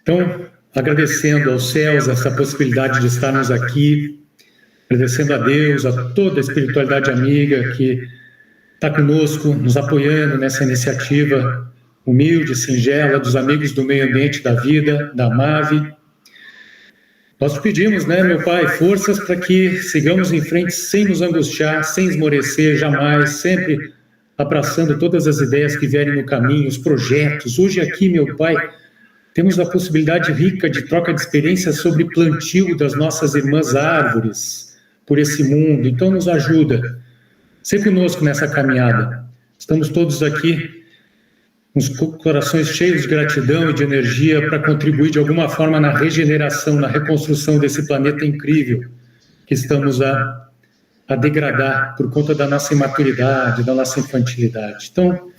Então, agradecendo aos céus essa possibilidade de estarmos aqui, agradecendo a Deus, a toda a espiritualidade amiga que está conosco, nos apoiando nessa iniciativa humilde, singela, dos amigos do meio ambiente da vida, da MAVE. Nós pedimos, meu Pai, forças para que sigamos em frente sem nos angustiar, sem esmorecer jamais, sempre abraçando todas as ideias que vierem no caminho, os projetos. Hoje aqui, meu Pai, temos a possibilidade rica de troca de experiências sobre plantio das nossas irmãs árvores por esse mundo. Então nos ajuda. Ser conosco nessa caminhada. Estamos todos aqui com os corações cheios de gratidão e de energia para contribuir de alguma forma na regeneração, na reconstrução desse planeta incrível que estamos a degradar por conta da nossa imaturidade, da nossa infantilidade. Então,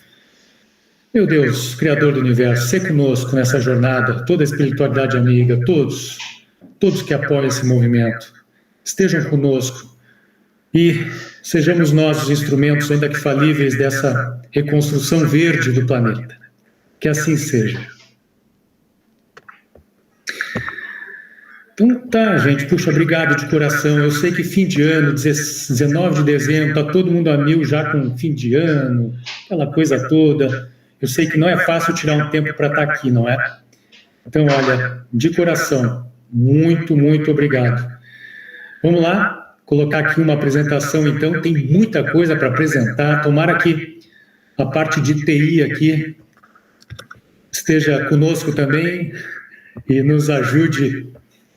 meu Deus, Criador do Universo, ser conosco nessa jornada, toda a espiritualidade amiga, todos que apoiam esse movimento, estejam conosco e sejamos nós os instrumentos, ainda que falíveis, dessa reconstrução verde do planeta. Que assim seja. Então tá, gente, puxa, obrigado de coração. Eu sei que fim de ano, 19 de dezembro, tá todo mundo a mil já com fim de ano, aquela coisa toda. Eu sei que não é fácil tirar um tempo para estar aqui, não é? Então, olha, de coração, muito, muito obrigado. Vamos lá? Colocar aqui uma apresentação, então, tem muita coisa para apresentar, tomara que a parte de TI aqui esteja conosco também e nos ajude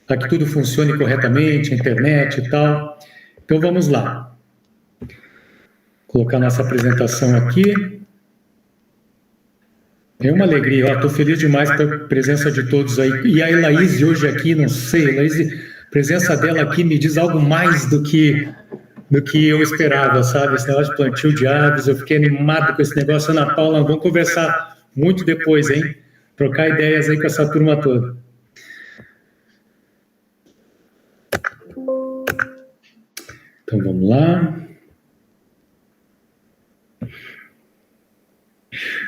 a que tudo funcione corretamente, a internet e tal. Então, vamos lá. Colocar nossa apresentação aqui. É uma alegria, estou feliz demais pela presença de todos aí. E a Elaíse hoje aqui, não sei, Elaíse... A presença dela aqui me diz algo mais do que eu esperava, sabe? Esse negócio de plantio de árvores, eu fiquei animado com esse negócio. Ana Paula, vamos conversar muito depois, hein? Trocar ideias aí com essa turma toda. Então, vamos lá.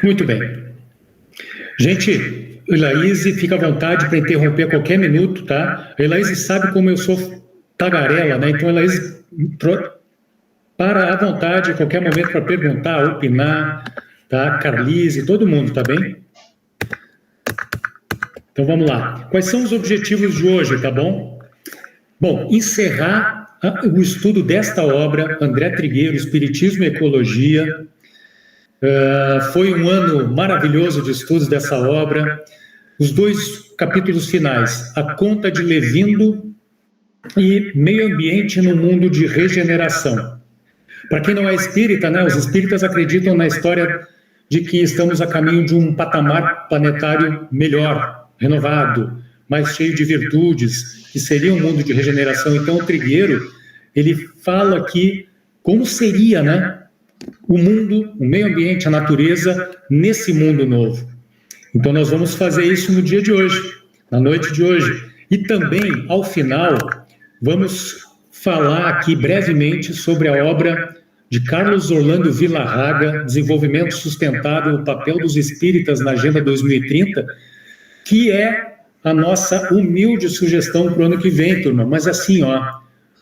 Muito bem. Gente... Elaíse, fica à vontade para interromper a qualquer minuto, tá? A Elaíse sabe como eu sou tagarela, né? Então, Elaíse, para à vontade a qualquer momento para perguntar, opinar, tá? Carlise, todo mundo, tá bem? Então, vamos lá. Quais são os objetivos de hoje, tá bom? Bom, encerrar o estudo desta obra, André Trigueiro, Espiritismo e Ecologia. Foi um ano maravilhoso de estudos dessa obra. Os dois capítulos finais, A Conta de Levindo e Meio Ambiente no Mundo de Regeneração. Para quem não é espírita, os espíritas acreditam na história de que estamos a caminho de um patamar planetário melhor, renovado, mais cheio de virtudes, que seria um mundo de regeneração. Então, o Trigueiro, ele fala aqui como seria, o mundo, o meio ambiente, a natureza, nesse mundo novo. Então, nós vamos fazer isso no dia de hoje, na noite de hoje. E também, ao final, vamos falar aqui brevemente sobre a obra de Carlos Orlando Villarraga, Desenvolvimento Sustentável, o papel dos espíritas na Agenda 2030, que é a nossa humilde sugestão para o ano que vem, turma. Mas assim,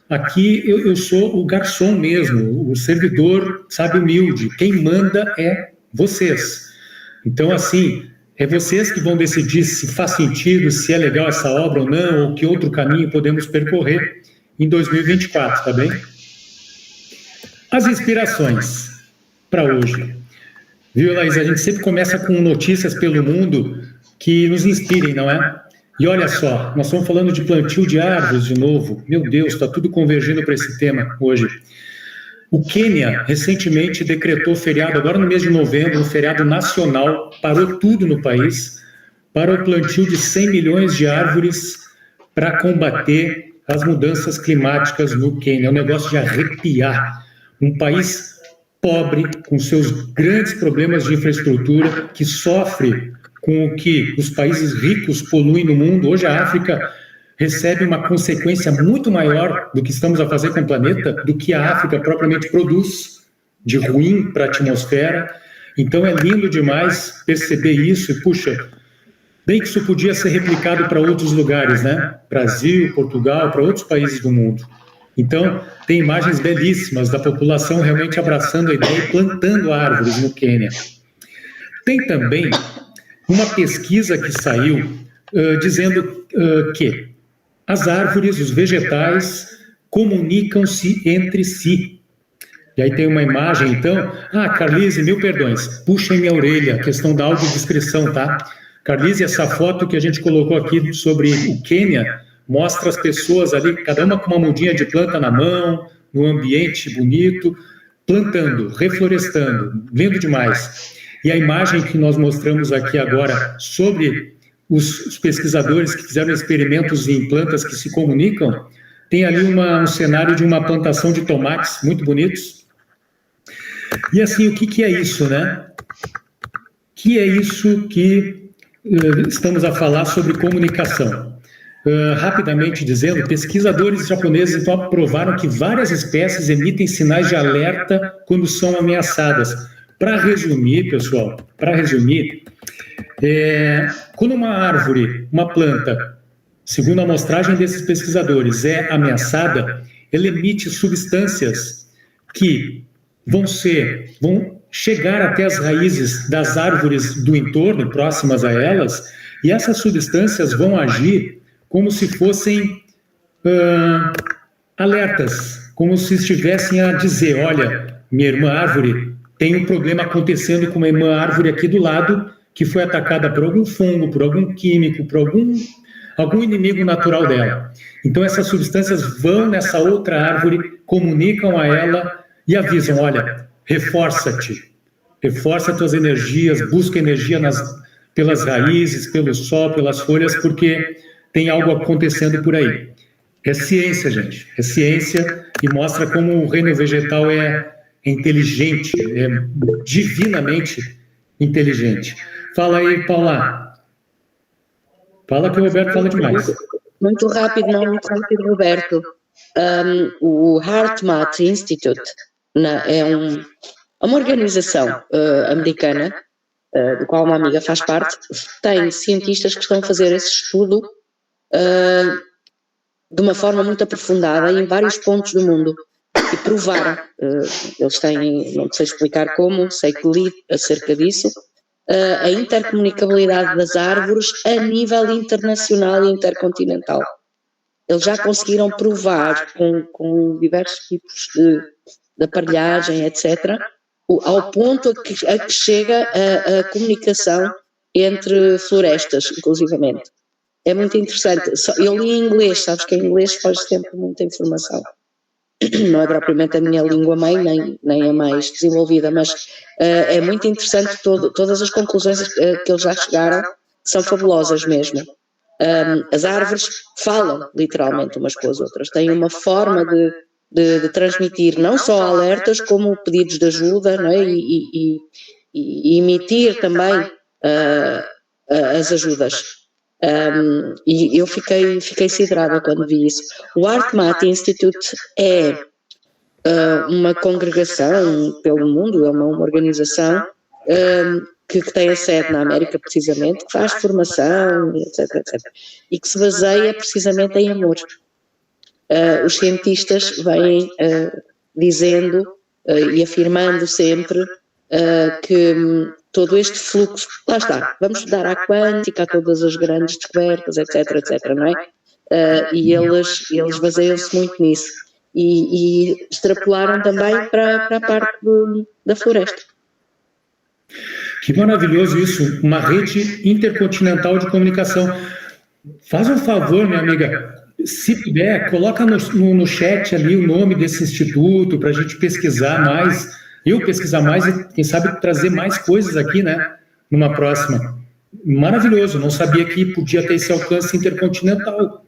aqui eu sou o garçom mesmo, o servidor, sabe, humilde. Quem manda é vocês. Então, assim, é vocês que vão decidir se faz sentido, se é legal essa obra ou não, ou que outro caminho podemos percorrer em 2024, tá bem? As inspirações para hoje. Viu, Laís? A gente sempre começa com notícias pelo mundo que nos inspirem, não é? E olha só, nós estamos falando de plantio de árvores de novo. Meu Deus, está tudo convergindo para esse tema hoje. O Quênia recentemente decretou feriado, agora no mês de novembro, um feriado nacional, parou tudo no país, para o plantio de 100 milhões de árvores para combater as mudanças climáticas no Quênia. É um negócio de arrepiar. Um país pobre, com seus grandes problemas de infraestrutura, que sofre com o que os países ricos poluem no mundo. Hoje a África recebe uma consequência muito maior do que estamos a fazer com o planeta, do que a África propriamente produz de ruim para a atmosfera. Então é lindo demais perceber isso e, puxa, Bem que isso podia ser replicado para outros lugares, né? Brasil, Portugal, para outros países do mundo. Então, tem imagens belíssimas da população realmente abraçando a ideia e plantando árvores no Quênia. Tem também uma pesquisa que saiu dizendo que as árvores, os vegetais, comunicam-se entre si. E aí tem uma imagem, então... Carlise, mil perdões, puxem minha orelha, a questão da audiodescrição, tá? Carlise, essa foto que a gente colocou aqui sobre o Quênia mostra as pessoas ali, cada uma com uma mudinha de planta na mão, num ambiente bonito, plantando, reflorestando, lindo demais. E a imagem que nós mostramos aqui agora sobre os pesquisadores que fizeram experimentos em plantas que se comunicam, tem ali um cenário de uma plantação de tomates muito bonitos. E assim, o que é isso, né? Que é isso que estamos a falar sobre comunicação. Rapidamente dizendo, pesquisadores japoneses provaram que várias espécies emitem sinais de alerta quando são ameaçadas. Para resumir, pessoal, quando uma árvore, uma planta, segundo a amostragem desses pesquisadores, é ameaçada, ela emite substâncias que vão chegar até as raízes das árvores do entorno, próximas a elas, e essas substâncias vão agir como se fossem alertas, como se estivessem a dizer, olha, minha irmã árvore tem um problema acontecendo com uma irmã árvore aqui do lado, que foi atacada por algum fungo, por algum químico, por algum inimigo natural dela. Então essas substâncias vão nessa outra árvore, comunicam a ela e avisam, olha, reforça-te, reforça tuas energias, busca energia pelas raízes, pelo sol, pelas folhas, porque tem algo acontecendo por aí. É ciência, gente, é ciência e mostra como o reino vegetal é inteligente, é divinamente inteligente. Fala aí, Paula. Fala que o Roberto fala demais. Muito rápido, Roberto. O HeartMath Institute é uma organização americana, do qual uma amiga faz parte, tem cientistas que estão a fazer esse estudo de uma forma muito aprofundada em vários pontos do mundo e provaram, eles têm, não sei explicar como, sei que li acerca disso, a intercomunicabilidade das árvores a nível internacional e intercontinental. Eles já conseguiram provar com diversos tipos de aparelhagem, etc., ao ponto a que chega a comunicação entre florestas, inclusivamente. É muito interessante. Eu li em inglês, sabes que em inglês faz sempre muita informação. Não é propriamente a minha língua mãe, nem a mais desenvolvida, mas é muito interessante, todas as conclusões que eles já chegaram são fabulosas mesmo. As árvores falam literalmente umas com as outras, têm uma forma de transmitir não só alertas como pedidos de ajuda, não é? e emitir também as ajudas. E eu fiquei siderada quando vi isso. O HeartMath Institute é uma congregação pelo mundo, é uma organização que tem a sede na América precisamente, que faz formação, etc. E que se baseia precisamente em amor. Os cientistas vêm dizendo e afirmando sempre que todo este fluxo, lá está, vamos estudar a quântica, a todas as grandes descobertas, etc, não é? E eles baseiam-se muito nisso e extrapolaram também para a parte da floresta. Que maravilhoso isso, uma rede intercontinental de comunicação. Faz um favor, minha amiga, se puder, coloca no chat ali o nome desse instituto para a gente pesquisar mais, eu pesquisar mais e, quem sabe, trazer mais coisas aqui, né, numa próxima. Maravilhoso, não sabia que podia ter esse alcance intercontinental.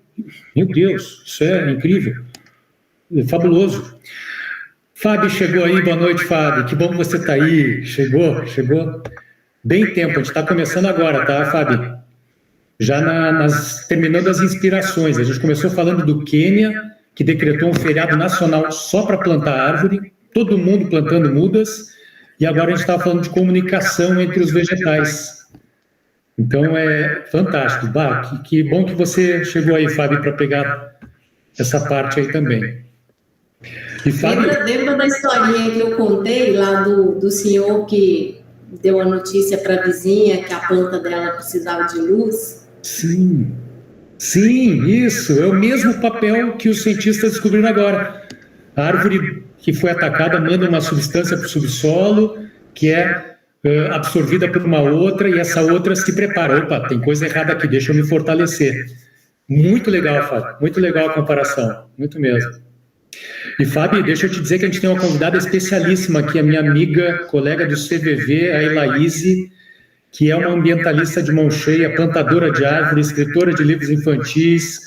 Meu Deus, isso é incrível, é fabuloso. Fábio chegou aí, boa noite, Fábio, que bom que você está aí, chegou, bem tempo, a gente está começando agora, tá, Fábio? Já terminando as inspirações, a gente começou falando do Quênia, que decretou um feriado nacional só para plantar árvore, todo mundo plantando mudas, e agora a gente estava falando de comunicação entre os vegetais. Então é fantástico. Bah, que bom que você chegou aí, Fábio, para pegar essa parte aí também. E Fábio... lembra da historinha que eu contei lá do senhor que deu a notícia para a vizinha que a planta dela precisava de luz? Sim, isso. É o mesmo papel que os cientistas descobriram agora. A árvore que foi atacada manda uma substância para o subsolo que é absorvida por uma outra e essa outra se prepara. Opa, tem coisa errada aqui, deixa eu me fortalecer. Muito legal, Fábio. Muito legal a comparação. Muito mesmo. E, Fábio, deixa eu te dizer que a gente tem uma convidada especialíssima aqui, a minha amiga, colega do CVV, a Elaíse, que é uma ambientalista de mão cheia, plantadora de árvores, escritora de livros infantis.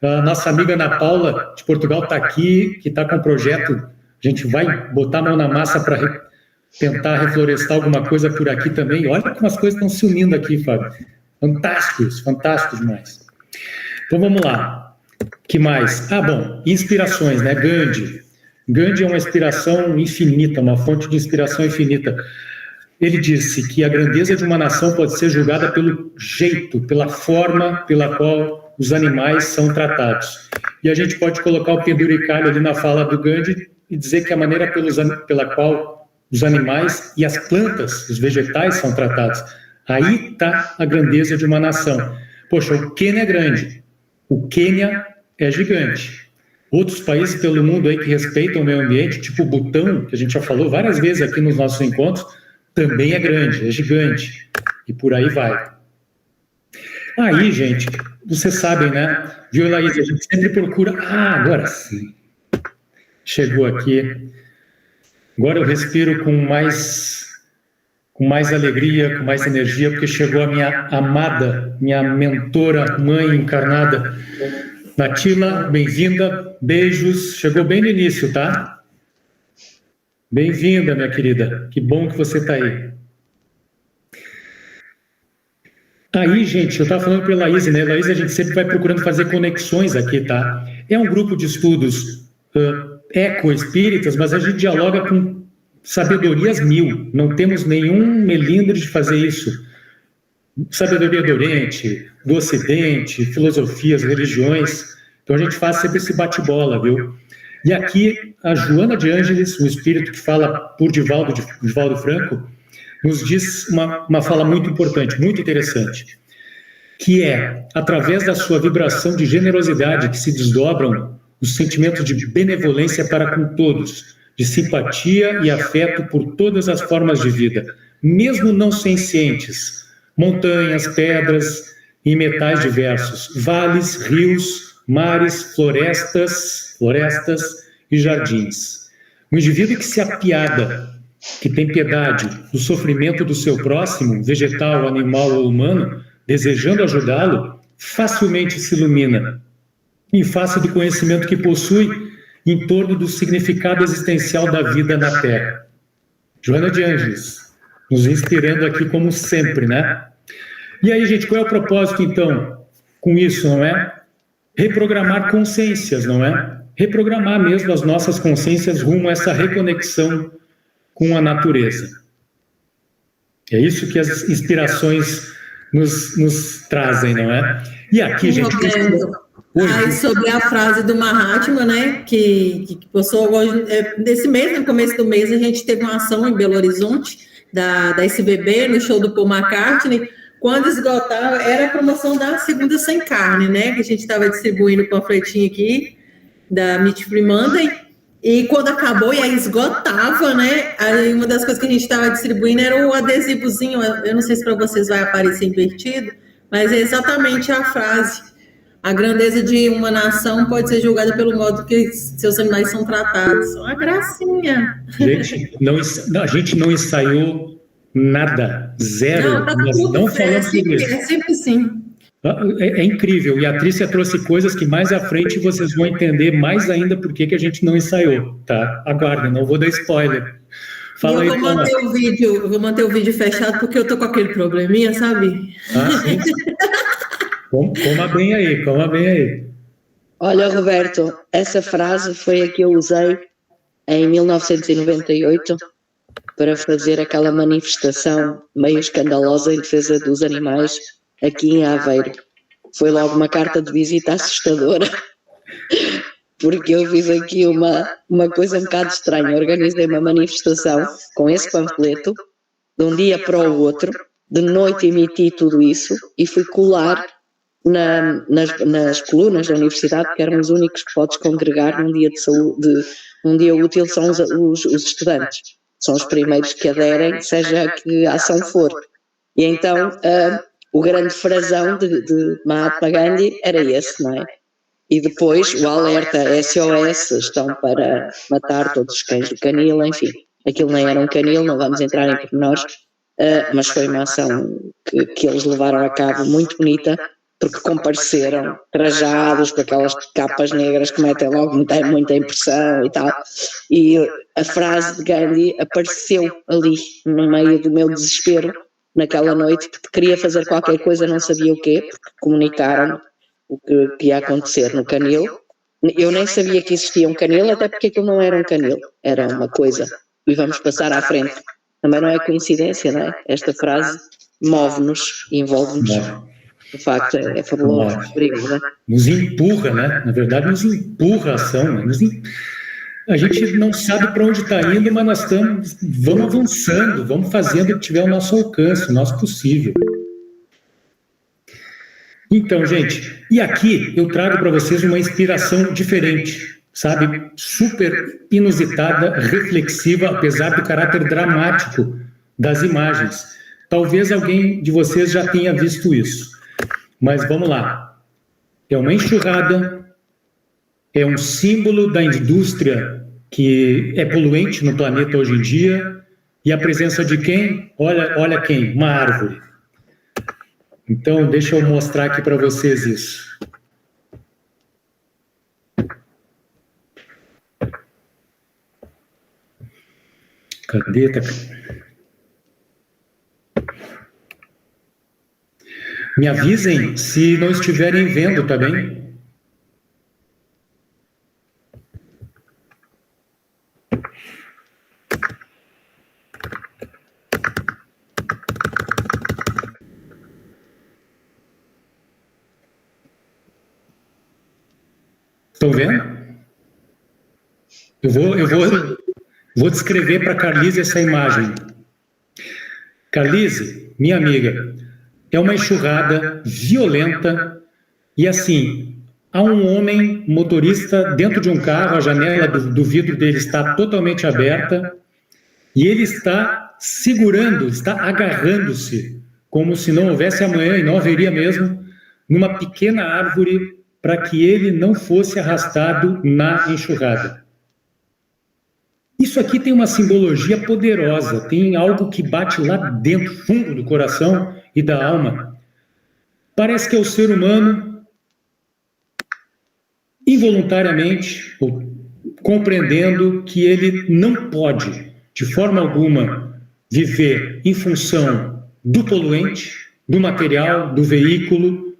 A nossa amiga Ana Paula, de Portugal, está aqui, que está com um projeto. A gente vai botar a mão na massa para tentar reflorestar alguma coisa por aqui também. Olha como as coisas estão se unindo aqui, Fábio. Fantásticos demais. Então, vamos lá. Que mais? Bom, inspirações, né? Gandhi. Gandhi é uma inspiração infinita, uma fonte de inspiração infinita. Ele disse que a grandeza de uma nação pode ser julgada pelo jeito, pela forma pela qual os animais são tratados. E a gente pode colocar o penduricalho ali na fala do Gandhi e dizer que a maneira pela qual os animais e as plantas, os vegetais são tratados. Aí está a grandeza de uma nação. Poxa, o Quênia é grande. O Quênia é gigante. Outros países pelo mundo aí que respeitam o meio ambiente, tipo o Butão, que a gente já falou várias vezes aqui nos nossos encontros, também é grande, é gigante. E por aí vai. Aí, gente, vocês sabem, né? Viu, Laís? A gente sempre procura... agora sim. Chegou aqui. Agora eu respiro com mais alegria, com mais energia, porque chegou a minha amada, minha mentora, mãe encarnada, Natila, bem-vinda, beijos, chegou bem no início, tá? Bem-vinda, minha querida, que bom que você está aí. Aí, gente, eu estava falando para a Laís, né? Laís, a gente sempre vai procurando fazer conexões aqui, tá? É um grupo de estudos eco-espíritas, mas a gente dialoga com sabedorias mil, não temos nenhum melindre de fazer isso. Sabedoria do Oriente, do Ocidente, filosofias, religiões. Então a gente faz sempre esse bate-bola, viu? E aqui a Joana de Ângeles, um espírito que fala por Divaldo Franco, nos diz uma fala muito importante, muito interessante, que é, através da sua vibração de generosidade que se desdobram os sentimentos de benevolência para com todos, de simpatia e afeto por todas as formas de vida, mesmo não sencientes, montanhas, pedras e metais diversos, vales, rios, mares, florestas e jardins. O indivíduo que se apiada, que tem piedade do sofrimento do seu próximo, vegetal, animal ou humano, desejando ajudá-lo, facilmente se ilumina, em face do conhecimento que possui em torno do significado existencial da vida na Terra. Joana de Ângeles, nos inspirando aqui como sempre, né? E aí, gente, qual é o propósito, então, com isso, não é? Reprogramar consciências, não é? Reprogramar mesmo as nossas consciências rumo a essa reconexão com a natureza. É isso que as inspirações nos trazem, não é? E aqui, gente... sobre a frase do Mahatma, né, que passou hoje, nesse mês, no começo do mês, a gente teve uma ação em Belo Horizonte, da SBB, no show do Paul McCartney. Quando esgotava, era a promoção da Segunda Sem Carne, né, que a gente estava distribuindo o panfletinho aqui, da Meat Free Monday, e quando acabou, e aí esgotava, né, aí uma das coisas que a gente estava distribuindo era o adesivozinho, eu não sei se para vocês vai aparecer invertido, mas é exatamente a frase: a grandeza de uma nação pode ser julgada pelo modo que seus animais são tratados. Uma gracinha. A gente não ensaiou nada, zero. Não falamos sobre isso. É sempre assim. É incrível. E a Trícia trouxe coisas que mais à frente vocês vão entender mais ainda por que a gente não ensaiou, tá? Aguardem, não vou dar spoiler. Fala aí, eu vou manter o vídeo fechado porque eu tô com aquele probleminha, sabe? Sim. Coma bem aí. Olha, Roberto, essa frase foi a que eu usei em 1998 para fazer aquela manifestação meio escandalosa em defesa dos animais aqui em Aveiro. Foi logo uma carta de visita assustadora, porque eu fiz aqui uma coisa um bocado estranha. Organizei uma manifestação com esse panfleto, de um dia para o outro, de noite emiti tudo isso e fui colar nas colunas da universidade, que eram os únicos que podes congregar num dia de saúde, num dia útil, são os estudantes. São os primeiros que aderem, seja que a ação for. E então o grande frasão de Mahatma Gandhi era esse, não é? E depois o alerta SOS, estão para matar todos os cães do canil, enfim. Aquilo nem era um canil, não vamos entrar em pormenores, mas foi uma ação que eles levaram a cabo muito bonita, porque compareceram trajados com aquelas capas negras que metem logo muita impressão e tal. E a frase de Gandhi apareceu ali, no meio do meu desespero, naquela noite, porque queria fazer qualquer coisa, não sabia o quê, porque comunicaram o que ia acontecer no canil. Eu nem sabia que existia um canil, até porque aquilo não era um canil, era uma coisa. E vamos passar à frente. Também não é coincidência, não é? Esta frase move-nos, envolve-nos. De facto, é fabuloso. Obrigada. Nos empurra, né? Na verdade, nos empurra a ação. Né? A gente não sabe para onde está indo, mas nós vamos avançando, vamos fazendo o que tiver ao nosso alcance, o nosso possível. Então, gente, e aqui eu trago para vocês uma inspiração diferente, sabe? Super inusitada, reflexiva, apesar do caráter dramático das imagens. Talvez alguém de vocês já tenha visto isso. Mas vamos lá. É uma enxurrada, é um símbolo da indústria que é poluente no planeta hoje em dia, e a presença de quem? Olha quem? Uma árvore. Então, deixa eu mostrar aqui para vocês isso. Cadê? Me avisem se não estiverem vendo, tá bem? Estão vendo? Eu vou descrever para a Carlise essa imagem. Carlise, minha amiga, é uma enxurrada violenta e assim, há um homem motorista dentro de um carro, a janela do vidro dele está totalmente aberta e ele está segurando, está agarrando-se, como se não houvesse amanhã e não haveria mesmo, numa pequena árvore para que ele não fosse arrastado na enxurrada. Isso aqui tem uma simbologia poderosa, tem algo que bate lá dentro, fundo do coração e da alma. Parece que é o ser humano, involuntariamente, ou compreendendo que ele não pode, de forma alguma, viver em função do poluente, do material, do veículo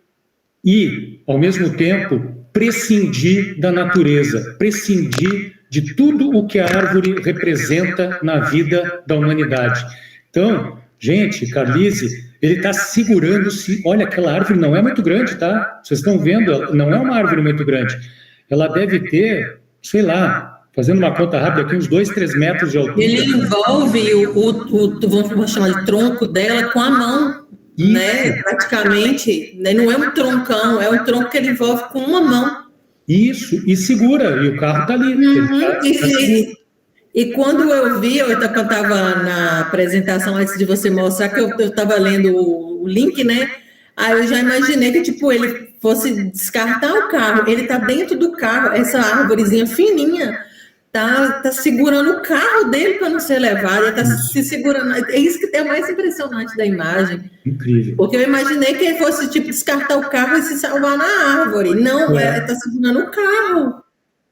e, ao mesmo tempo, prescindir da natureza, prescindir de tudo o que a árvore representa na vida da humanidade. Então, gente, Carlise, ele está segurando-se. Olha, aquela árvore não é muito grande, tá? Vocês estão vendo, não é uma árvore muito grande. Ela deve ter, sei lá, fazendo uma conta rápida aqui, uns 2, 3 metros de altura. Ele envolve vamos chamar de tronco dela com a mão, isso, né? Praticamente, né? Não é um troncão, é um tronco que ele envolve com uma mão. Isso, e segura, e o carro está ali. E quando eu vi, quando eu estava na apresentação, antes de você mostrar, que eu estava lendo o link, né? Aí eu já imaginei que, tipo, ele fosse descartar o carro. Ele está dentro do carro, essa árvorezinha fininha, tá segurando o carro dele para não ser levado, ele está se segurando. É isso que é o mais impressionante da imagem. Incrível. Porque eu imaginei que ele fosse, tipo, descartar o carro e se salvar na árvore. Não, está segurando o carro.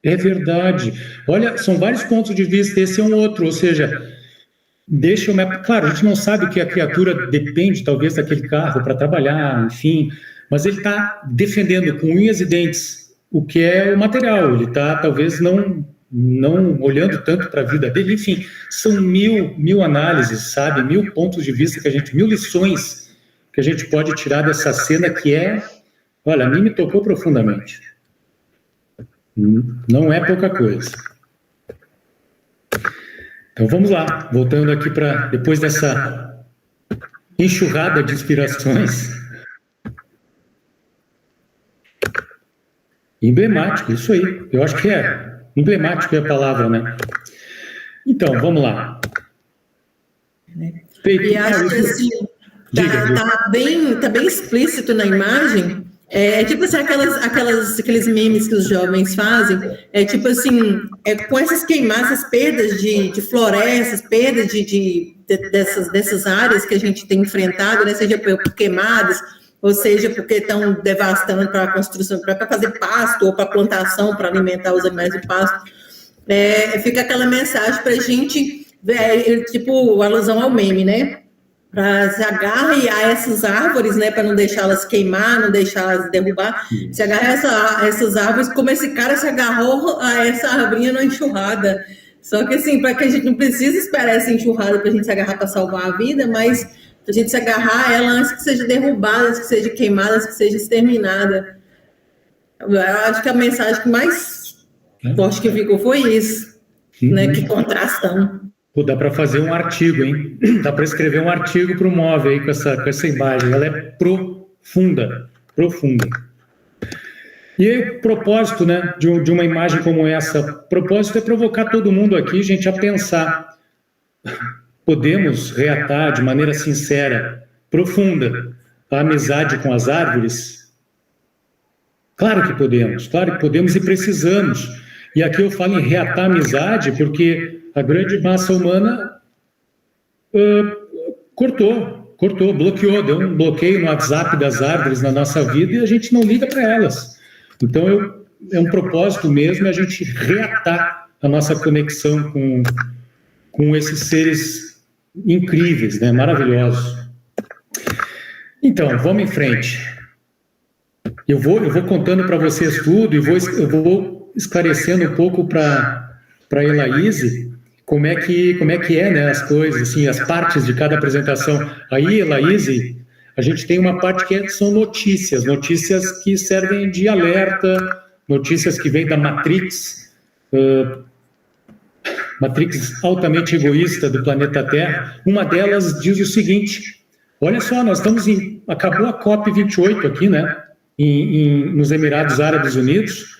É verdade. Olha, são vários pontos de vista, esse é um outro, ou seja, claro, a gente não sabe que a criatura depende, talvez, daquele carro para trabalhar, enfim, mas ele está defendendo com unhas e dentes o que é o material, ele está, talvez, não não olhando tanto para a vida dele, enfim, são mil análises, sabe, 1000 pontos de vista que a gente, 1000 lições que a gente pode tirar dessa cena que olha, a mim me tocou profundamente. Não é pouca coisa. Então vamos lá, voltando aqui para, depois dessa enxurrada de inspirações. Emblemático, isso aí. Eu acho que emblemático é a palavra, né? Então, vamos lá. E acho que assim, tá bem explícito na imagem. Tipo assim, aqueles memes que os jovens fazem, tipo assim, com essas queimadas, essas perdas de florestas, perdas dessas áreas que a gente tem enfrentado, né, seja por queimadas, ou seja porque estão devastando para a construção, para fazer pasto, ou para plantação, para alimentar os animais do pasto. Fica aquela mensagem para a gente, tipo, alusão ao meme, né? Para se agarre a essas árvores, né, para não deixá-las queimar, não deixá-las derrubar, se agarra a essas árvores, como esse cara se agarrou a essa árvore na enxurrada. Só que assim, para que a gente não precisa esperar essa enxurrada para a gente se agarrar para salvar a vida, mas para a gente se agarrar a ela antes que seja derrubada, antes que seja queimada, antes que seja exterminada. Eu acho que a mensagem que mais forte que ficou foi isso, né, que contrastão. Pô, dá para fazer um artigo, hein? Dá para escrever um artigo para o MOVE aí com essa imagem. Ela é profunda. E aí, o propósito, né, de uma imagem como essa, o propósito é provocar todo mundo aqui, gente, a pensar. Podemos reatar de maneira sincera, profunda, a amizade com as árvores? Claro que podemos e precisamos. E aqui eu falo em reatar a amizade porque a grande massa humana cortou, bloqueou, deu um bloqueio no WhatsApp das árvores na nossa vida e a gente não liga para elas. Então, é um propósito mesmo a gente reatar a nossa conexão com esses seres incríveis, né, maravilhosos. Então, vamos em frente. Eu vou contando para vocês tudo e eu vou esclarecendo um pouco para a Elaíse como é que é, né, as coisas, assim, as partes de cada apresentação. Aí, Elaíse, a gente tem uma parte que são notícias que servem de alerta, notícias que vêm da Matrix altamente egoísta do planeta Terra. Uma delas diz o seguinte: olha só, nós acabou a COP28 aqui, né, nos Emirados Árabes Unidos.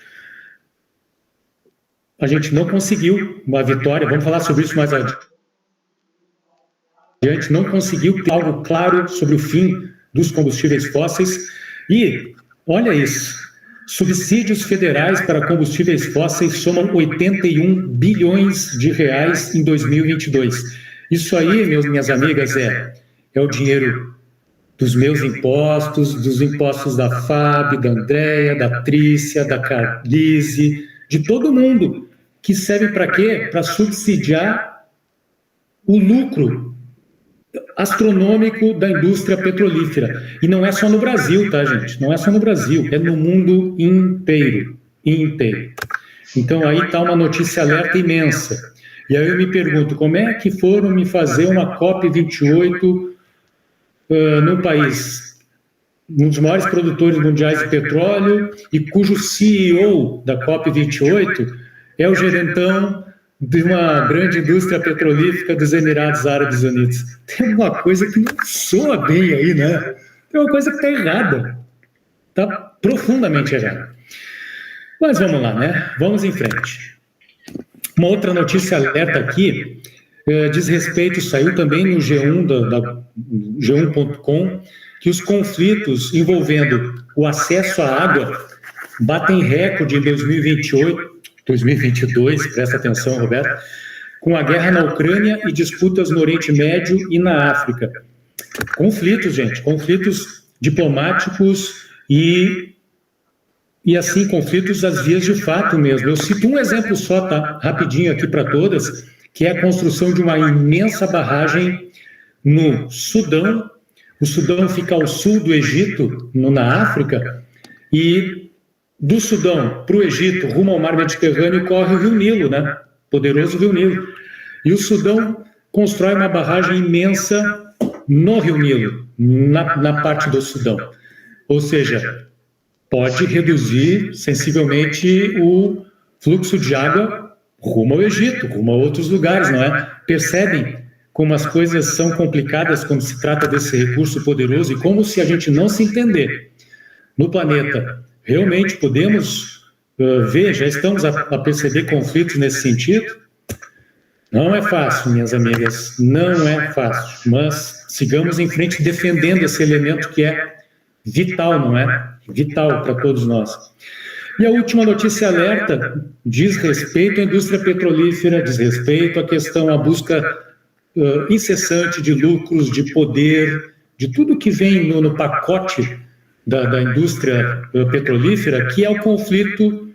A gente não conseguiu uma vitória, vamos falar sobre isso mais adiante, não conseguiu ter algo claro sobre o fim dos combustíveis fósseis. E, olha isso, subsídios federais para combustíveis fósseis somam 81 bilhões de reais em 2022. Isso aí, minhas amigas, é o dinheiro dos meus impostos, dos impostos da Fábio, da Andréia, da Trícia, da Carlise, de todo mundo, que serve para quê? Para subsidiar o lucro astronômico da indústria petrolífera. E não é só no Brasil, tá, gente? Não é só no Brasil, é no mundo inteiro. Então, aí está uma notícia alerta imensa. E aí eu me pergunto, como é que foram me fazer uma COP28 no país, um dos maiores produtores mundiais de petróleo e cujo CEO da COP28 é o gerentão de uma grande indústria petrolífera dos Emirados Árabes Unidos? Tem uma coisa que não soa bem aí, né? Tem uma coisa que está errada. Está profundamente errada. Mas vamos lá, né? Vamos em frente. Uma outra notícia alerta aqui diz respeito, saiu também no G1, G1.com, que os conflitos envolvendo o acesso à água batem recorde em 2022, presta atenção, Roberto, com a guerra na Ucrânia e disputas no Oriente Médio e na África. Conflitos, gente, conflitos diplomáticos e assim, conflitos às vias de fato mesmo. Eu cito um exemplo só, tá? Rapidinho aqui para todas, que é a construção de uma imensa barragem no Sudão. O Sudão fica ao sul do Egito, na África, e do Sudão para o Egito, rumo ao mar Mediterrâneo, corre o Rio Nilo, né? Poderoso Rio Nilo. E o Sudão constrói uma barragem imensa no Rio Nilo, na parte do Sudão. Ou seja, pode reduzir sensivelmente o fluxo de água rumo ao Egito, rumo a outros lugares, não é? Percebem como as coisas são complicadas quando se trata desse recurso poderoso e como, se a gente não se entender no planeta, realmente podemos ver, já estamos a perceber conflitos nesse sentido. Não é fácil, minhas amigas, não é fácil, mas sigamos em frente defendendo esse elemento que é vital, não é? Vital para todos nós. E a última notícia alerta diz respeito à indústria petrolífera, diz respeito à questão, à busca incessante de lucros, de poder, de tudo que vem no pacote da indústria petrolífera, que é o conflito,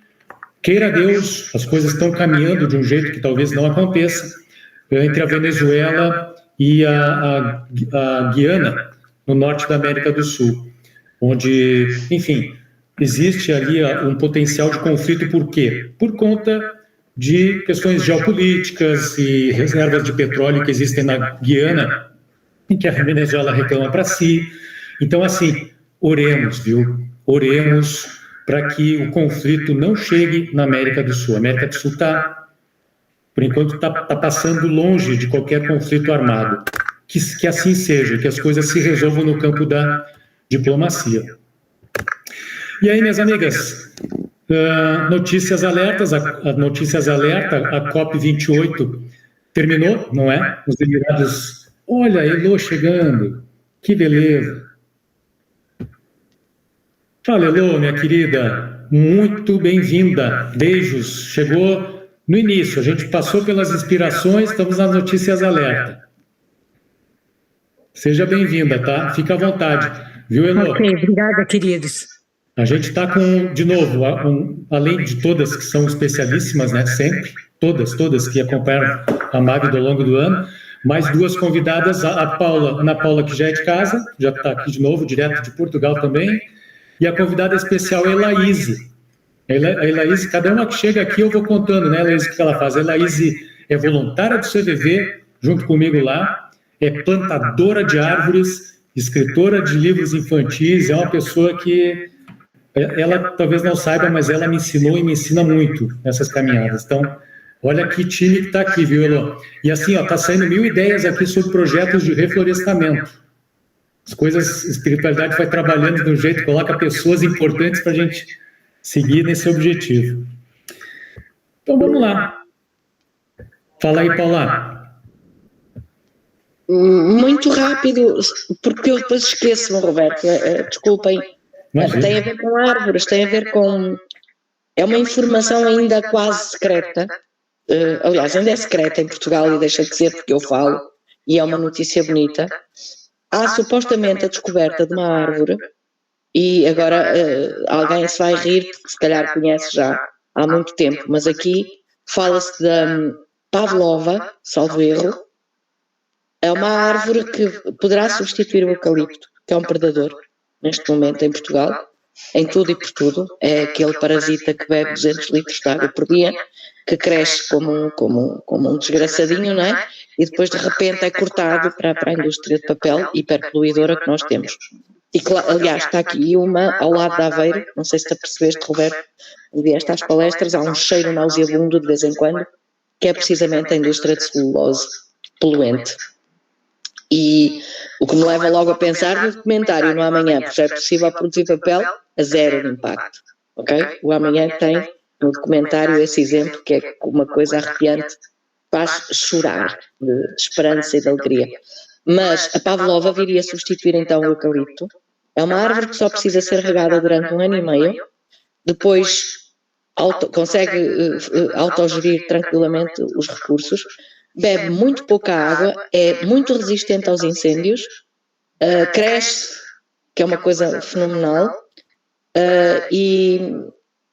queira Deus, as coisas estão caminhando de um jeito que talvez não aconteça, entre a Venezuela e a Guiana, no norte da América do Sul, onde, enfim, existe ali um potencial de conflito. Por quê? Por conta de questões geopolíticas e reservas de petróleo que existem na Guiana, em que a Venezuela reclama para si. Então, assim, oremos, viu? Oremos para que o conflito não chegue na América do Sul. A América do Sul está, por enquanto, está passando longe de qualquer conflito armado. Que assim seja, que as coisas se resolvam no campo da diplomacia. E aí, minhas amigas, notícias alertas, notícias alerta, a COP28 terminou, não é? Os Emirados, olha, Elô chegando, que beleza. Fala, Elô, minha querida, muito bem-vinda, beijos, chegou no início, a gente passou pelas inspirações, estamos nas notícias alerta. Seja bem-vinda, tá? Fica à vontade, viu, Elô? Ok, obrigada, queridos. A gente está com, de novo, além de todas que são especialíssimas, né, sempre, todas que acompanham a Magda ao longo do ano, mais duas convidadas, a Paula, Ana Paula, que já é de casa, já está aqui de novo, direto de Portugal também, e a convidada especial é a Elaíse. A Elaíse, cada uma que chega aqui eu vou contando, né, Elaíse, o que ela faz. A Elaíse é voluntária do CVV, junto comigo lá, é plantadora de árvores, escritora de livros infantis, é uma pessoa que... Ela talvez não saiba, mas ela me ensinou e me ensina muito nessas caminhadas. Então, olha que time que está aqui, viu, Elô? E assim, está saindo 1000 ideias aqui sobre projetos de reflorestamento. As coisas, a espiritualidade vai trabalhando de um jeito, coloca pessoas importantes para a gente seguir nesse objetivo. Então, vamos lá. Fala aí, Paula. Muito rápido, porque eu depois esqueço-me, Roberto, desculpem. Imagina. Tem a ver com árvores, tem a ver com... É uma informação ainda quase secreta, aliás, ainda é secreta em Portugal e deixa de ser porque eu falo, e é uma notícia bonita. Há supostamente a descoberta de uma árvore, e agora alguém se vai rir, porque se calhar conhece já há muito tempo, mas aqui fala-se da Pavlova, salvo erro. É uma árvore que poderá substituir o eucalipto, que é um predador neste momento em Portugal, em tudo e por tudo. É aquele parasita que bebe 200 litros de água por dia, que cresce como um desgraçadinho, não é? E depois de repente é cortado para a indústria de papel hiperpoluidora que nós temos. E aliás, está aqui uma ao lado de Aveiro, não sei se te apercebeste, Roberto, vieste às palestras, há um cheiro nauseabundo de vez em quando, que é precisamente a indústria de celulose poluente. E o que me leva logo a pensar no documentário no Amanhã, porque já é possível produzir papel a zero de impacto, ok? O Amanhã tem no documentário esse exemplo que é uma coisa arrepiante, faz chorar de esperança e de alegria. Mas a Pavlova viria substituir então o eucalipto. É uma árvore que só precisa ser regada durante 1 ano e meio, depois consegue autogerir tranquilamente os recursos, bebe muito pouca água, é muito resistente aos incêndios, cresce, que é uma coisa fenomenal, e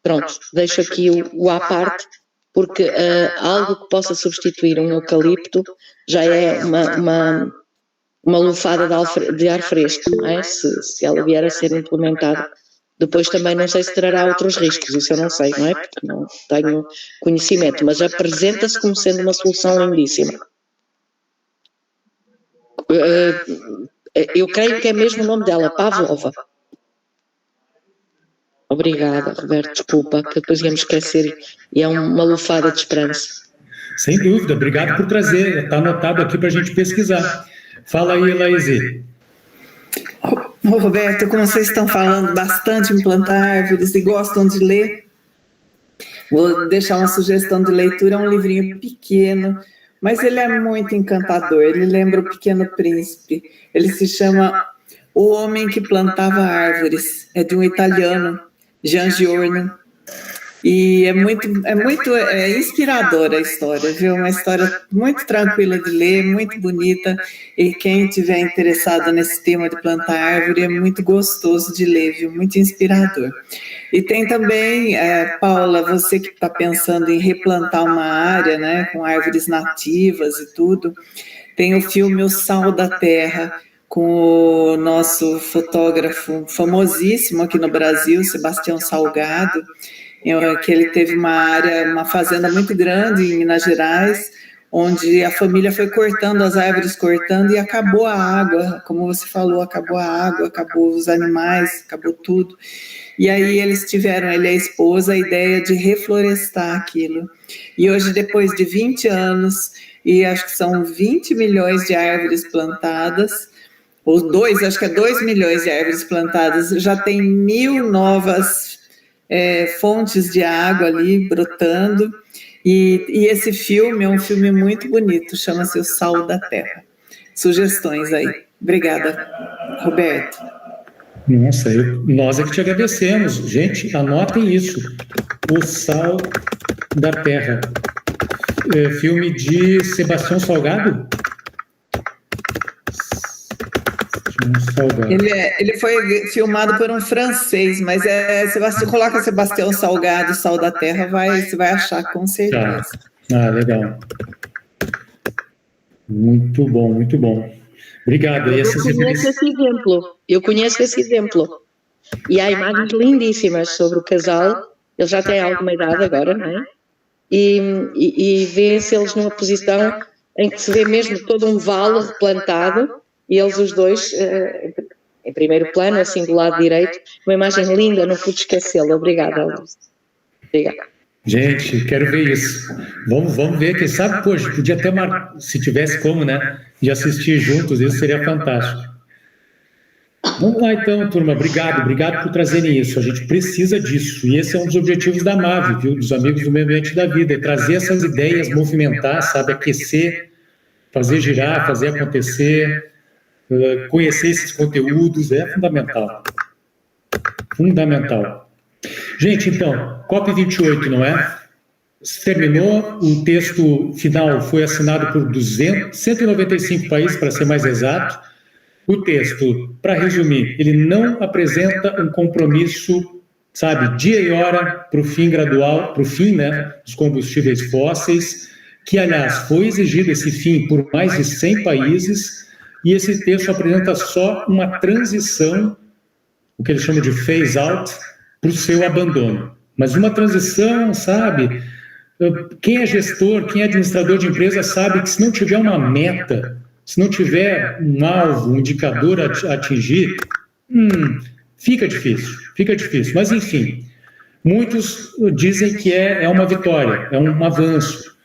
pronto, deixo aqui o à parte, porque algo que possa substituir um eucalipto já é uma lufada de ar fresco, não é? Se ela vier a ser implementada Depois também não sei se trará outros riscos, isso eu não sei, não é? Porque não tenho conhecimento, mas apresenta-se como sendo uma solução lindíssima. Eu creio que é mesmo o nome dela, Pavlova. Obrigada, Roberto, desculpa, que depois íamos esquecer, e é uma lufada de esperança. Sem dúvida, obrigado por trazer, está anotado aqui para a gente pesquisar. Fala aí, Laíse. Roberto, como vocês estão falando bastante em plantar árvores e gostam de ler, vou deixar uma sugestão de leitura, é um livrinho pequeno, mas ele é muito encantador, ele lembra o Pequeno Príncipe, ele se chama O Homem que Plantava Árvores, é de um italiano, Gian Giorno, e é muito inspiradora a história, viu? Uma história muito tranquila de ler, muito bonita, e quem estiver interessado nesse tema de plantar árvore é muito gostoso de ler, viu? Muito inspirador. E tem também, Paula, você que está pensando em replantar uma área, né, com árvores nativas e tudo, tem o filme O Sal da Terra, com o nosso fotógrafo famosíssimo aqui no Brasil, Sebastião Salgado, que ele teve uma fazenda muito grande em Minas Gerais, onde a família foi cortando as árvores, e acabou a água, como você falou, acabou a água, acabou os animais, acabou tudo. E aí eles tiveram, ele e a esposa, a ideia de reflorestar aquilo. E hoje, depois de 20 anos, e acho que são 20 milhões de árvores plantadas, acho que é 2 milhões de árvores plantadas, já tem 1.000 novas fontes de água ali brotando, e esse filme é um filme muito bonito, chama-se O Sal da Terra. Sugestões aí. Obrigada, Roberto. Nossa, nós é que te agradecemos. Gente, anotem isso. O Sal da Terra. Filme de Sebastião Salgado? Ele foi filmado por um francês, mas se você coloca Sebastião Salgado, Sal da Terra, você vai achar com certeza. Tá. Legal. Muito bom, muito bom. Obrigado. Eu conheço esse exemplo. E há imagens lindíssimas sobre o casal. Ele já tem alguma idade agora, não é? E vê-se eles numa posição em que se vê mesmo todo um vale replantado, e eles os dois em primeiro plano, assim do lado direito, uma imagem linda, não pude esquecê-la. Obrigada, Luís. Obrigada. Gente, quero ver isso. Vamos ver, quem sabe, poxa, podia até, se tivesse como, né, de assistir juntos, isso seria fantástico. Vamos lá então, turma, obrigado por trazerem isso, a gente precisa disso, e esse é um dos objetivos da MAVE, viu, dos Amigos do Meio Ambiente da Vida, é trazer essas ideias, movimentar, sabe, aquecer, fazer girar, fazer acontecer, conhecer esses conteúdos, é fundamental. Fundamental. Gente, então, COP28, não é? Terminou, o texto final foi assinado por 195 países, para ser mais exato. O texto, para resumir, ele não apresenta um compromisso, sabe, dia e hora para o fim gradual, para o fim, né, dos combustíveis fósseis, que, aliás, foi exigido esse fim por mais de 100 países, e esse texto apresenta só uma transição, o que eles chamam de phase-out, para o seu abandono. Mas uma transição, sabe, quem é gestor, quem é administrador de empresa sabe que se não tiver uma meta, se não tiver um alvo, um indicador a atingir, fica difícil. Mas, enfim, muitos dizem que é uma vitória, é um avanço.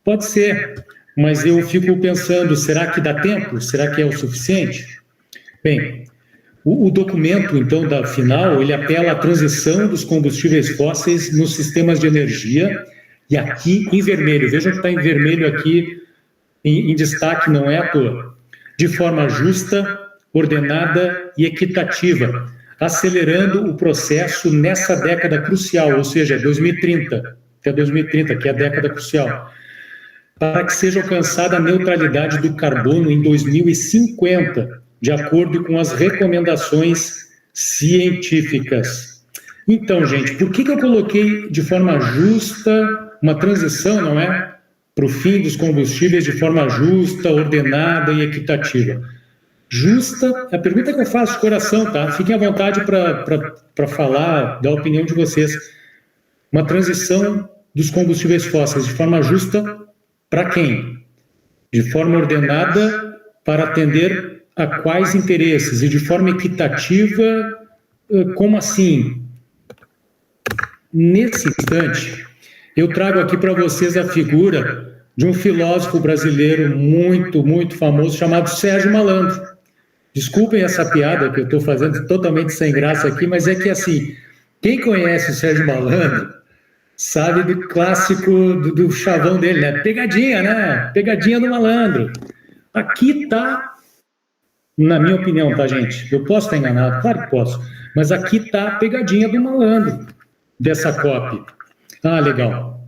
Pode ser, mas eu fico pensando, será que dá tempo? Será que é o suficiente? Bem, o documento, então, da final, ele apela à transição dos combustíveis fósseis nos sistemas de energia, e aqui em vermelho, vejam que está em vermelho aqui, em destaque, não é à toa, de forma justa, ordenada e equitativa, acelerando o processo nessa década crucial, ou seja, 2030, até 2030, que é a década crucial, para que seja alcançada a neutralidade do carbono em 2050, de acordo com as recomendações científicas. Então, gente, por que eu coloquei de forma justa uma transição, não é? Para o fim dos combustíveis de forma justa, ordenada e equitativa. justa, a pergunta que eu faço de coração, tá? Fiquem à vontade para falar da opinião de vocês. Uma transição dos combustíveis fósseis de forma justa para quem? De forma ordenada para atender a quais interesses? E de forma equitativa, como assim? Nesse instante, eu trago aqui para vocês a figura de um filósofo brasileiro muito, muito famoso, chamado Sérgio Malandro. Desculpem essa piada que eu estou fazendo, totalmente sem graça aqui, mas é que, assim, quem conhece o Sérgio Malandro sabe do clássico do chavão dele, né? Pegadinha, né? Pegadinha do malandro. Aqui está, na minha opinião, tá, gente? Eu posso estar enganado, claro que posso, mas aqui está a pegadinha do malandro dessa COP. Ah, legal.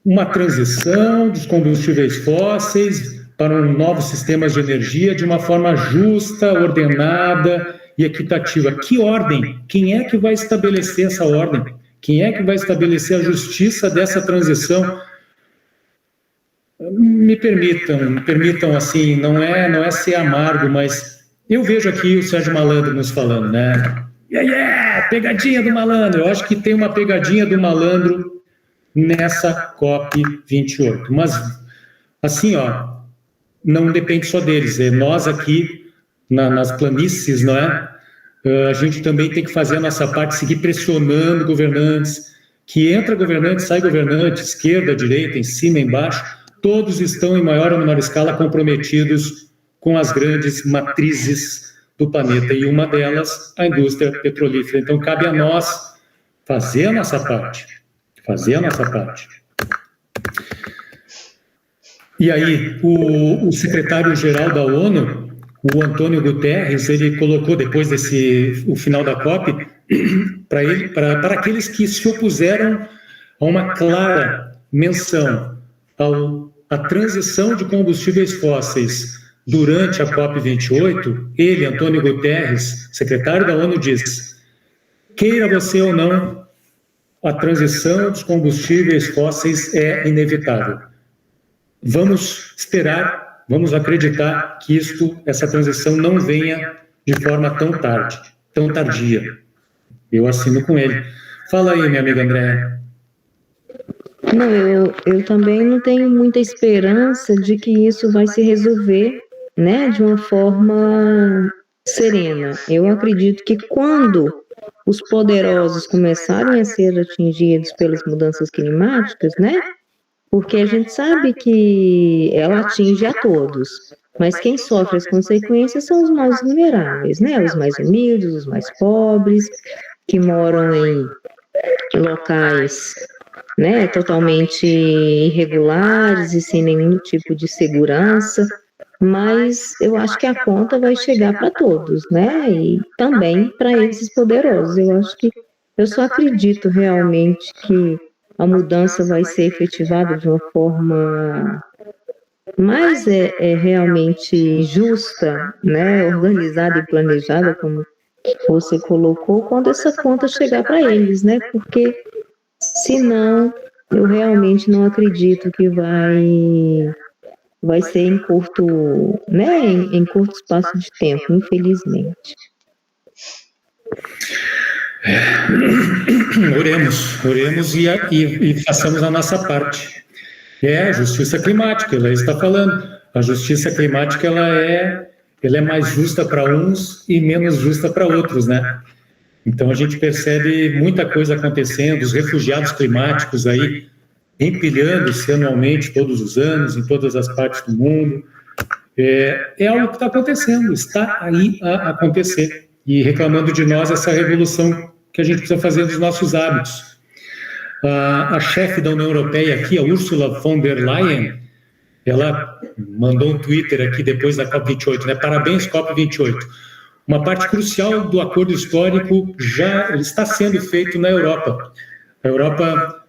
Uma transição dos combustíveis fósseis para novos sistemas de energia de uma forma justa, ordenada e equitativa. Que ordem? Quem é que vai estabelecer essa ordem? Quem é que vai estabelecer a justiça dessa transição? Me permitam assim, não é ser amargo, mas eu vejo aqui o Sérgio Malandro nos falando, né? Pegadinha do malandro. Eu acho que tem uma pegadinha do malandro nessa COP28. Mas, assim, ó, não depende só deles. Nós aqui, nas planícies, não é? A gente também tem que fazer a nossa parte, seguir pressionando governantes, que entra governante, sai governante, esquerda, direita, em cima, embaixo, todos estão em maior ou menor escala comprometidos com as grandes matrizes do planeta, e uma delas, a indústria petrolífera. Então, cabe a nós fazer a nossa parte, E aí, o secretário-geral da ONU, o Antônio Guterres, ele colocou, depois o final da COP, para aqueles que se opuseram a uma clara menção à transição de combustíveis fósseis durante a COP28, ele, Antônio Guterres, secretário da ONU, diz: queira você ou não, a transição dos combustíveis fósseis é inevitável. Vamos esperar, vamos acreditar que essa transição não venha de forma tão tardia. Eu assino com ele. Fala aí, minha amiga Andréa. Não, eu também não tenho muita esperança de que isso vai se resolver, né, de uma forma serena. Eu acredito que quando os poderosos começarem a ser atingidos pelas mudanças climáticas, né, porque a gente sabe que ela atinge a todos, mas quem sofre as consequências são os mais vulneráveis, né, os mais humildes, os mais pobres, que moram em locais, né, totalmente irregulares e sem nenhum tipo de segurança, mas eu acho que a conta vai chegar para todos, né, e também para esses poderosos. Eu só acredito realmente que a mudança vai ser efetivada de uma forma mais realmente justa, né, organizada e planejada, como você colocou, quando essa conta chegar para eles, né, porque senão eu realmente não acredito que vai ser em curto, né, em curto espaço de tempo, infelizmente. Oremos e façamos a nossa parte. A justiça climática, ela está falando. A justiça climática ela é mais justa para uns e menos justa para outros, né? Então a gente percebe muita coisa acontecendo, os refugiados climáticos aí empilhando-se anualmente, todos os anos, em todas as partes do mundo. É algo que está acontecendo, está aí a acontecer. E reclamando de nós essa revolução que a gente precisa fazer dos nossos hábitos. A chefe da União Europeia aqui, a Ursula von der Leyen, ela mandou um Twitter aqui depois da COP28, né? Parabéns, COP28. Uma parte crucial do acordo histórico já está sendo feito na Europa. A Europa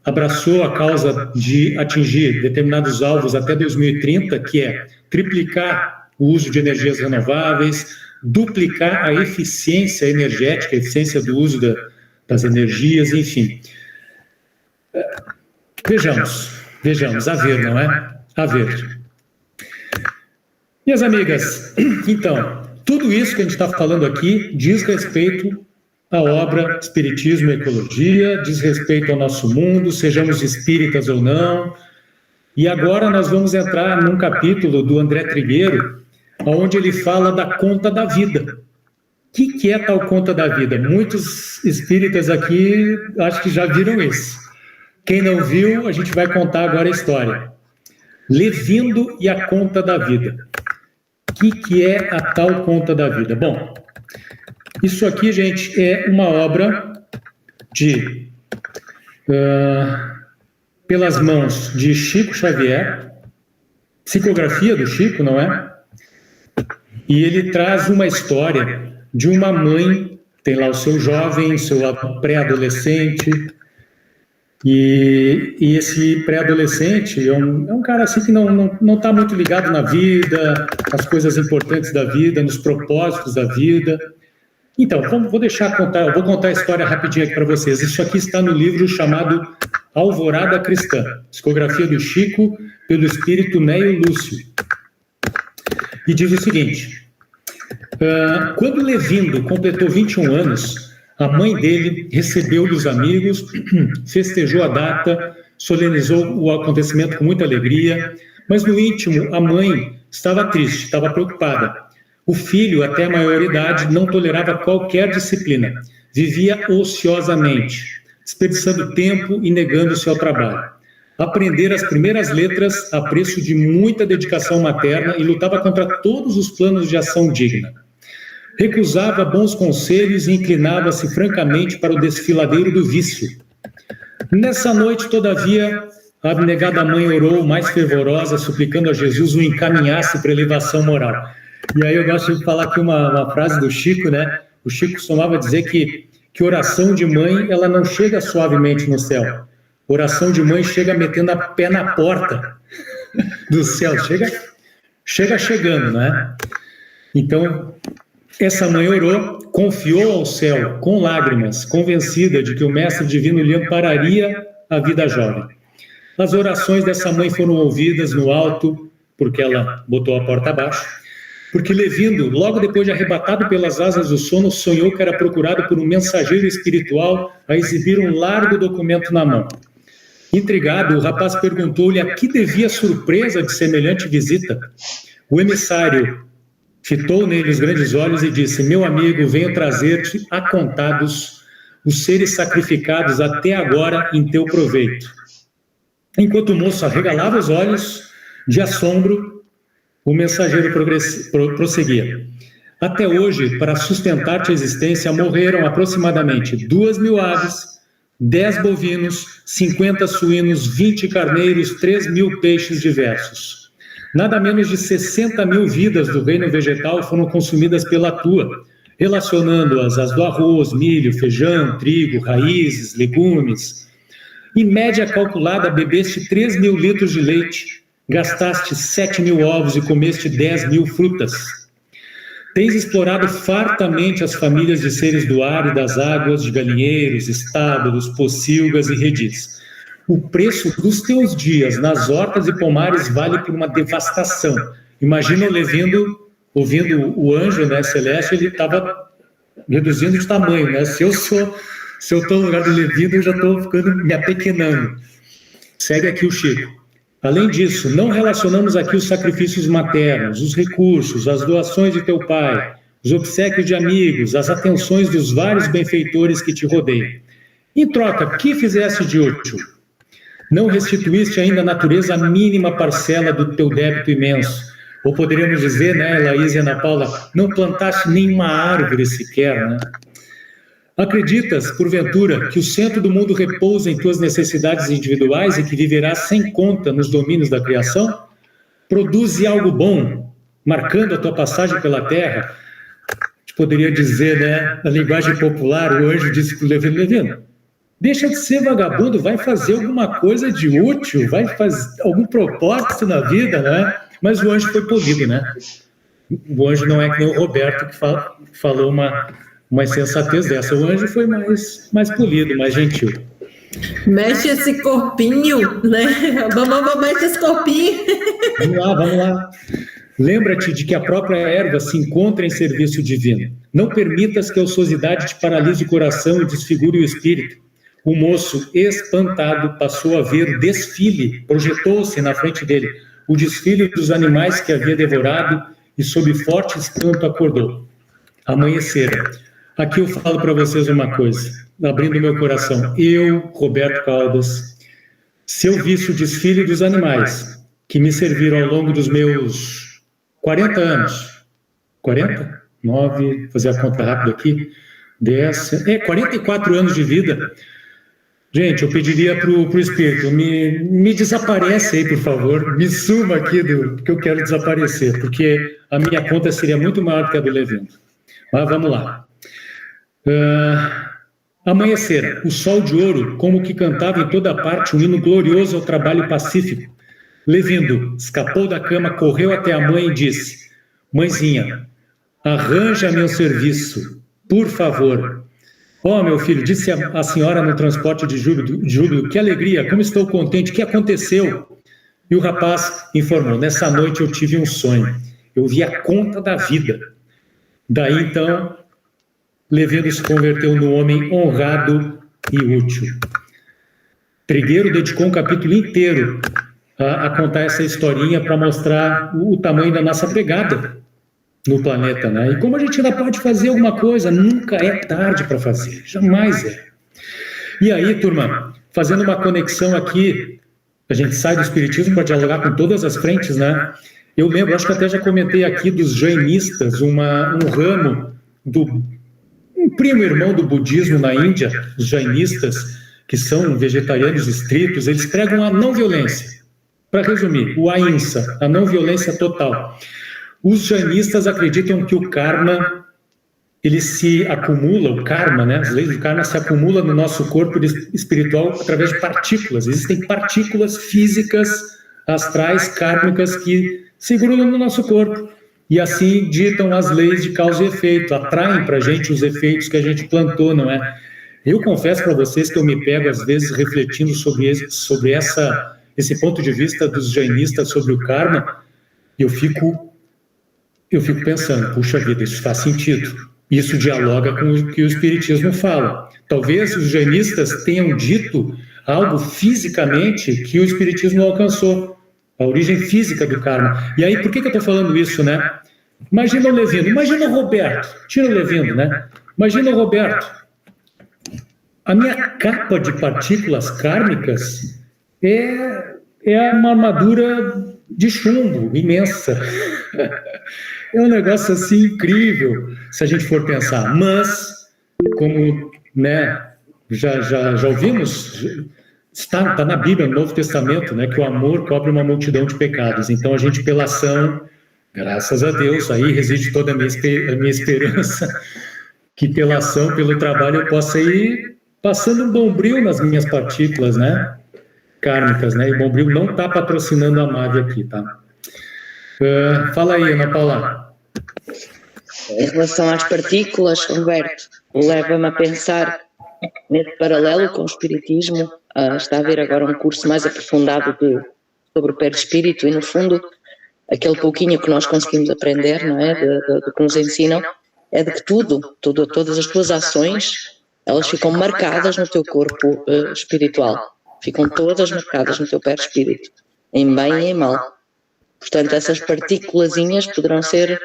abraçou a causa de atingir determinados alvos até 2030, que é triplicar o uso de energias renováveis, duplicar a eficiência energética, a eficiência do uso das energias, enfim. Vejamos, a ver, não é? A ver. Minhas amigas, então, tudo isso que a gente está falando aqui diz respeito à obra Espiritismo e Ecologia, diz respeito ao nosso mundo, sejamos espíritas ou não. E agora nós vamos entrar num capítulo do André Trigueiro, onde ele fala da conta da vida. O que é tal conta da vida? Muitos espíritas aqui acho que já viram isso. Quem não viu, a gente vai contar agora a história. Levindo e a conta da vida. O que é a tal conta da vida? Bom, isso aqui, gente, é uma obra de pelas mãos de Chico Xavier, psicografia do Chico, não é? E ele traz uma história de uma mãe, tem lá o seu jovem, seu pré-adolescente, e esse pré-adolescente é um cara assim que não está muito ligado na vida, nas coisas importantes da vida, nos propósitos da vida. Então, vou contar a história rapidinho aqui para vocês. Isso aqui está no livro chamado Alvorada Cristã, psicografia do Chico, pelo espírito Neio Lúcio. E diz o seguinte: quando Levindo completou 21 anos, a mãe dele recebeu-lhe os amigos, festejou a data, solenizou o acontecimento com muita alegria, mas no íntimo a mãe estava triste, estava preocupada. O filho, até a maioridade, não tolerava qualquer disciplina, vivia ociosamente, desperdiçando tempo e negando-se ao trabalho. Aprendera as primeiras letras a preço de muita dedicação materna e lutava contra todos os planos de ação digna. Recusava bons conselhos e inclinava-se francamente para o desfiladeiro do vício. Nessa noite, todavia, a abnegada mãe orou mais fervorosa, suplicando a Jesus o encaminhasse para a elevação moral. E aí eu gosto de falar aqui uma frase do Chico, né? O Chico costumava dizer que oração de mãe, ela não chega suavemente no céu. Oração de mãe chega metendo a pé na porta do céu, chega chegando, né? Então, essa mãe orou, confiou ao céu com lágrimas, convencida de que o Mestre Divino lhe ampararia a vida jovem. As orações dessa mãe foram ouvidas no alto, porque ela botou a porta abaixo, porque Levindo, logo depois de arrebatado pelas asas do sono, sonhou que era procurado por um mensageiro espiritual a exibir um largo documento na mão. Intrigado, o rapaz perguntou-lhe a que devia a surpresa de semelhante visita. O emissário fitou nele os grandes olhos e disse: meu amigo, venho trazer-te acontados os seres sacrificados até agora em teu proveito. Enquanto o moço arregalava os olhos de assombro, o mensageiro prosseguia: até hoje, para sustentar-te a existência, morreram aproximadamente 2.000 aves, 10 bovinos, 50 suínos, 20 carneiros, 3.000 peixes diversos. Nada menos de 60.000 vidas do reino vegetal foram consumidas pela tua, relacionando-as às do arroz, milho, feijão, trigo, raízes, legumes. Em média calculada, bebeste 3.000 litros de leite, gastaste 7.000 ovos e comeste 10.000 frutas. Tens explorado fartamente as famílias de seres do ar e das águas, de galinheiros, estábulos, pocilgas e redis. O preço dos teus dias nas hortas e pomares vale por uma devastação. Imagina o Levindo, ouvindo o anjo, né, celeste, ele estava reduzindo de tamanho, né? Se eu estou no lugar do Levindo, eu já estou ficando me apequenando. Segue aqui o Chico. Além disso, não relacionamos aqui os sacrifícios maternos, os recursos, as doações de teu pai, os obséquios de amigos, as atenções dos vários benfeitores que te rodeiam. Em troca, que fizeste de útil? Não restituíste ainda à natureza a mínima parcela do teu débito imenso. Ou poderíamos dizer, né, Laís e Ana Paula, não plantaste nenhuma árvore sequer, né? Acreditas, porventura, que o centro do mundo repousa em tuas necessidades individuais e que viverás sem conta nos domínios da criação? Produze algo bom, marcando a tua passagem pela terra. A gente poderia dizer, né, na linguagem popular, o anjo disse para o Levindo, deixa de ser vagabundo, vai fazer alguma coisa de útil, vai fazer algum propósito na vida, né? Mas o anjo foi polido, né? O anjo não é que nem o Roberto que falou uma insensatez dessa. O anjo foi mais polido, mais gentil. Mexe esse corpinho, né? Vamos mexe esse corpinho. Vamos lá. Lembra-te de que a própria erva se encontra em serviço divino. Não permitas que a ociosidade te paralise o coração e desfigure o espírito. O moço, espantado, passou a ver o desfile, projetou-se na frente dele, o desfile dos animais que havia devorado e, sob forte espanto, acordou. Amanhecera. Aqui eu falo para vocês uma coisa, abrindo meu coração. Eu, Roberto Caldas, se eu visse o desfile dos animais que me serviram ao longo dos meus 40 anos, 40? 9, fazer a conta rápida aqui, 10, 44 anos de vida. Gente, eu pediria para o Espírito, me desaparece aí, por favor, me suma aqui que eu quero desaparecer, porque a minha conta seria muito maior do que a do Levendo. Mas vamos lá. Amanhecera, o sol de ouro, como que cantava em toda parte um hino glorioso ao trabalho pacífico. Levindo, escapou da cama, correu até a mãe e disse: Mãezinha, arranja-me um serviço, por favor. Oh, meu filho, disse a senhora no transporte de júbilo, que alegria, como estou contente, o que aconteceu? E o rapaz informou: nessa noite eu tive um sonho, eu vi a conta da vida. Daí então, Levindo se converteu no homem honrado e útil. Trigueiro dedicou um capítulo inteiro a contar essa historinha para mostrar o tamanho da nossa pegada no planeta, né? E como a gente ainda pode fazer alguma coisa, nunca é tarde para fazer, jamais é. E aí, turma, fazendo uma conexão aqui, a gente sai do espiritismo para dialogar com todas as frentes, né? Eu lembro, acho que até já comentei aqui dos jainistas, um ramo um primo irmão do budismo na Índia, os jainistas, que são vegetarianos estritos, eles pregam a não violência. Para resumir, o ahimsa, a não violência total. Os jainistas acreditam que o karma, ele se acumula, o karma, né? As leis do karma se acumulam no nosso corpo espiritual através de partículas. Existem partículas físicas, astrais, kármicas, que se grudam no nosso corpo. E assim ditam as leis de causa e efeito, atraem para a gente os efeitos que a gente plantou, não é? Eu confesso para vocês que eu me pego, às vezes, refletindo sobre esse ponto de vista dos jainistas sobre o karma, eu fico pensando, puxa vida, isso faz sentido. Isso dialoga com o que o espiritismo fala. Talvez os jainistas tenham dito algo fisicamente que o espiritismo não alcançou, a origem física do karma. E aí, por que eu estou falando isso, né? Imagina o Levindo, imagina o Roberto, tira o Levindo, né? Imagina o Roberto. A minha capa de partículas kármicas é uma armadura de chumbo imensa. É um negócio assim incrível, se a gente for pensar. Mas, como, né, já ouvimos, está na Bíblia, no Novo Testamento, né, que o amor cobre uma multidão de pecados. Então, a gente, pela ação, graças a Deus, aí reside toda a minha esperança, que pela ação, pelo trabalho, eu possa ir passando um bombril nas minhas partículas, né, kármicas, né, e o bombril não está patrocinando a MAVE aqui, tá? Fala aí, Ana Paula. Em relação às partículas, Roberto, leva-me a pensar nesse paralelo com o espiritismo. Está a haver agora um curso mais aprofundado sobre o perispírito e, no fundo, aquele pouquinho que nós conseguimos aprender, não é, do que nos ensinam, é de que todas as tuas ações, elas ficam marcadas no teu corpo espiritual, ficam todas marcadas no teu perispírito, em bem e em mal. Portanto, essas partículazinhas poderão ser,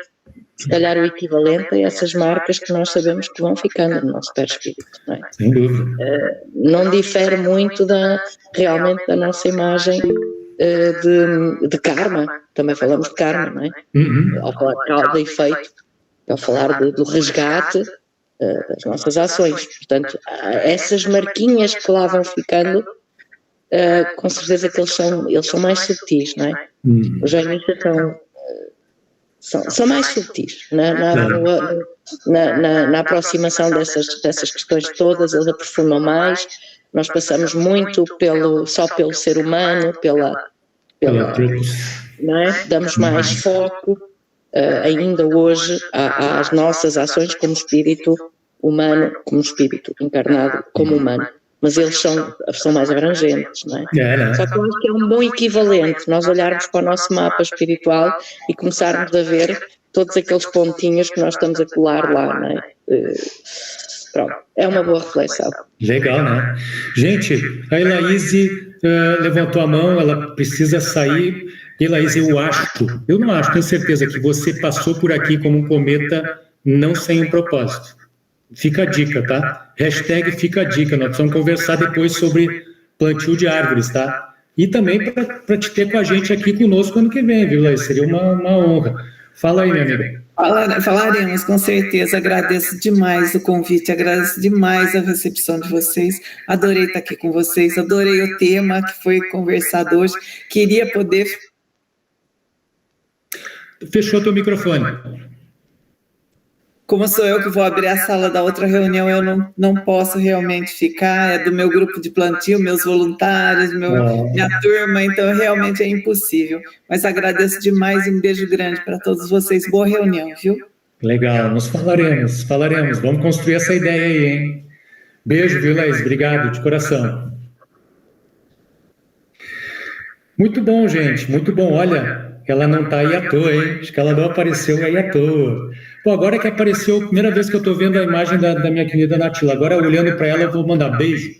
se calhar, o equivalente a essas marcas que nós sabemos que vão ficando no nosso perispírito, não é? Sem dúvida. Não difere muito realmente da nossa imagem de karma. Também falamos de karma, não é? Ao falar de causa e efeito, ao falar do resgate das nossas ações. Portanto, essas marquinhas que lá vão ficando, com certeza que eles são mais subtis, não é? Os jainistas são mais subtis na aproximação dessas questões todas. Eles aprofundam mais. Nós passamos muito só pelo ser humano, não é? Damos mais foco ainda hoje às nossas ações como espírito humano, como espírito encarnado como humano. mas eles são mais abrangentes, não é? Né? Só que eu acho que é um bom equivalente nós olharmos para o nosso mapa espiritual e começarmos a ver todos aqueles pontinhos que nós estamos a colar lá, não é? Pronto, é uma boa reflexão. Legal, né? Gente, a Elaíse levantou a mão, ela precisa sair. Elaíse, eu não acho, tenho certeza que você passou por aqui como um cometa, não sem um propósito. Fica a dica, tá? Hashtag fica a dica, nós precisamos conversar depois sobre plantio de árvores, tá? E também para te ter com a gente aqui conosco ano que vem, viu, Elaíse? Seria uma honra. Fala aí, minha amiga. Falaremos, com certeza. Agradeço demais o convite, agradeço demais a recepção de vocês. Adorei estar aqui com vocês, adorei o tema que foi conversado hoje. Queria poder... Fechou teu microfone. Como sou eu que vou abrir a sala da outra reunião, eu não posso realmente ficar, é do meu grupo de plantio, meus voluntários, minha turma, então realmente é impossível. Mas agradeço demais e um beijo grande para todos vocês. Boa reunião, viu? Legal, nos falaremos. Vamos construir essa ideia aí, hein? Beijo, viu, Laís? Obrigado, de coração. Muito bom, gente, muito bom. Olha, ela não está aí à toa, hein? Acho que ela não apareceu aí à toa. Pô, agora que apareceu, a primeira vez que eu estou vendo a imagem da minha querida Natila, agora olhando para ela eu vou mandar beijo.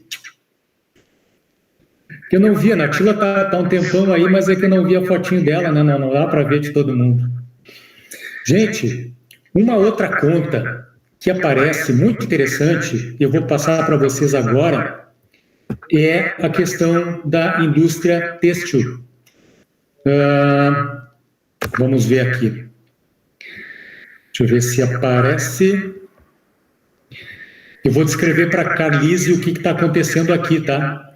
Que eu não vi, a Natila tá um tempão aí, mas é que eu não vi a fotinho dela, né? Não dá para ver de todo mundo. Gente, uma outra conta que aparece muito interessante, eu vou passar para vocês agora, é a questão da indústria têxtil. Vamos ver aqui. Deixa eu ver se aparece. Eu vou descrever para a Carlise o que está acontecendo aqui, tá?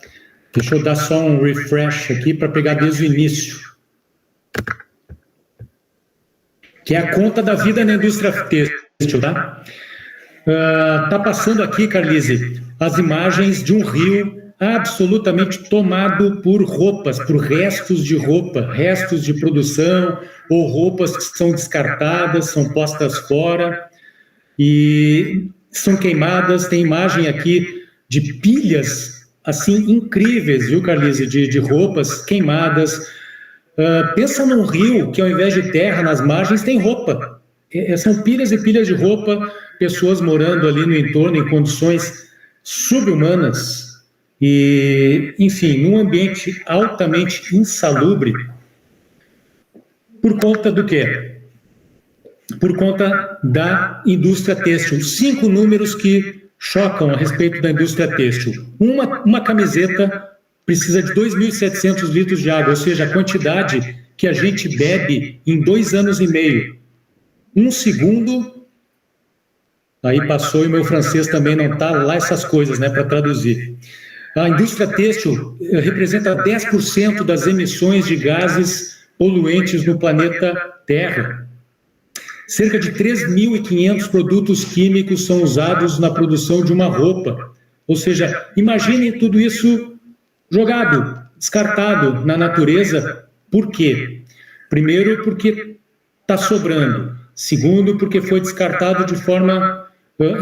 Deixa eu dar só um refresh aqui para pegar desde o início. Que é a conta da vida na indústria têxtil, tá? Tá passando aqui, Carlise, as imagens de um rio absolutamente tomado por roupas, por restos de roupa, restos de produção, ou roupas que são descartadas, são postas fora e são queimadas. Tem imagem aqui de pilhas, assim, incríveis, viu, Carlise, de roupas queimadas. Pensa num rio que, ao invés de terra, nas margens, tem roupa. São pilhas e pilhas de roupa, pessoas morando ali no entorno em condições subhumanas. E, enfim, num ambiente altamente insalubre, por conta do quê? Por conta da indústria têxtil. 5 números que chocam a respeito da indústria têxtil. Uma camiseta precisa de 2.700 litros de água, ou seja, a quantidade que a gente bebe em 2 anos e meio. 1 segundo, aí passou e meu francês também não está lá essas coisas, né, para traduzir. A indústria têxtil representa 10% das emissões de gases poluentes no planeta Terra. Cerca de 3.500 produtos químicos são usados na produção de uma roupa. Ou seja, imagine tudo isso jogado, descartado na natureza. Por quê? Primeiro, porque está sobrando. Segundo, porque foi descartado de forma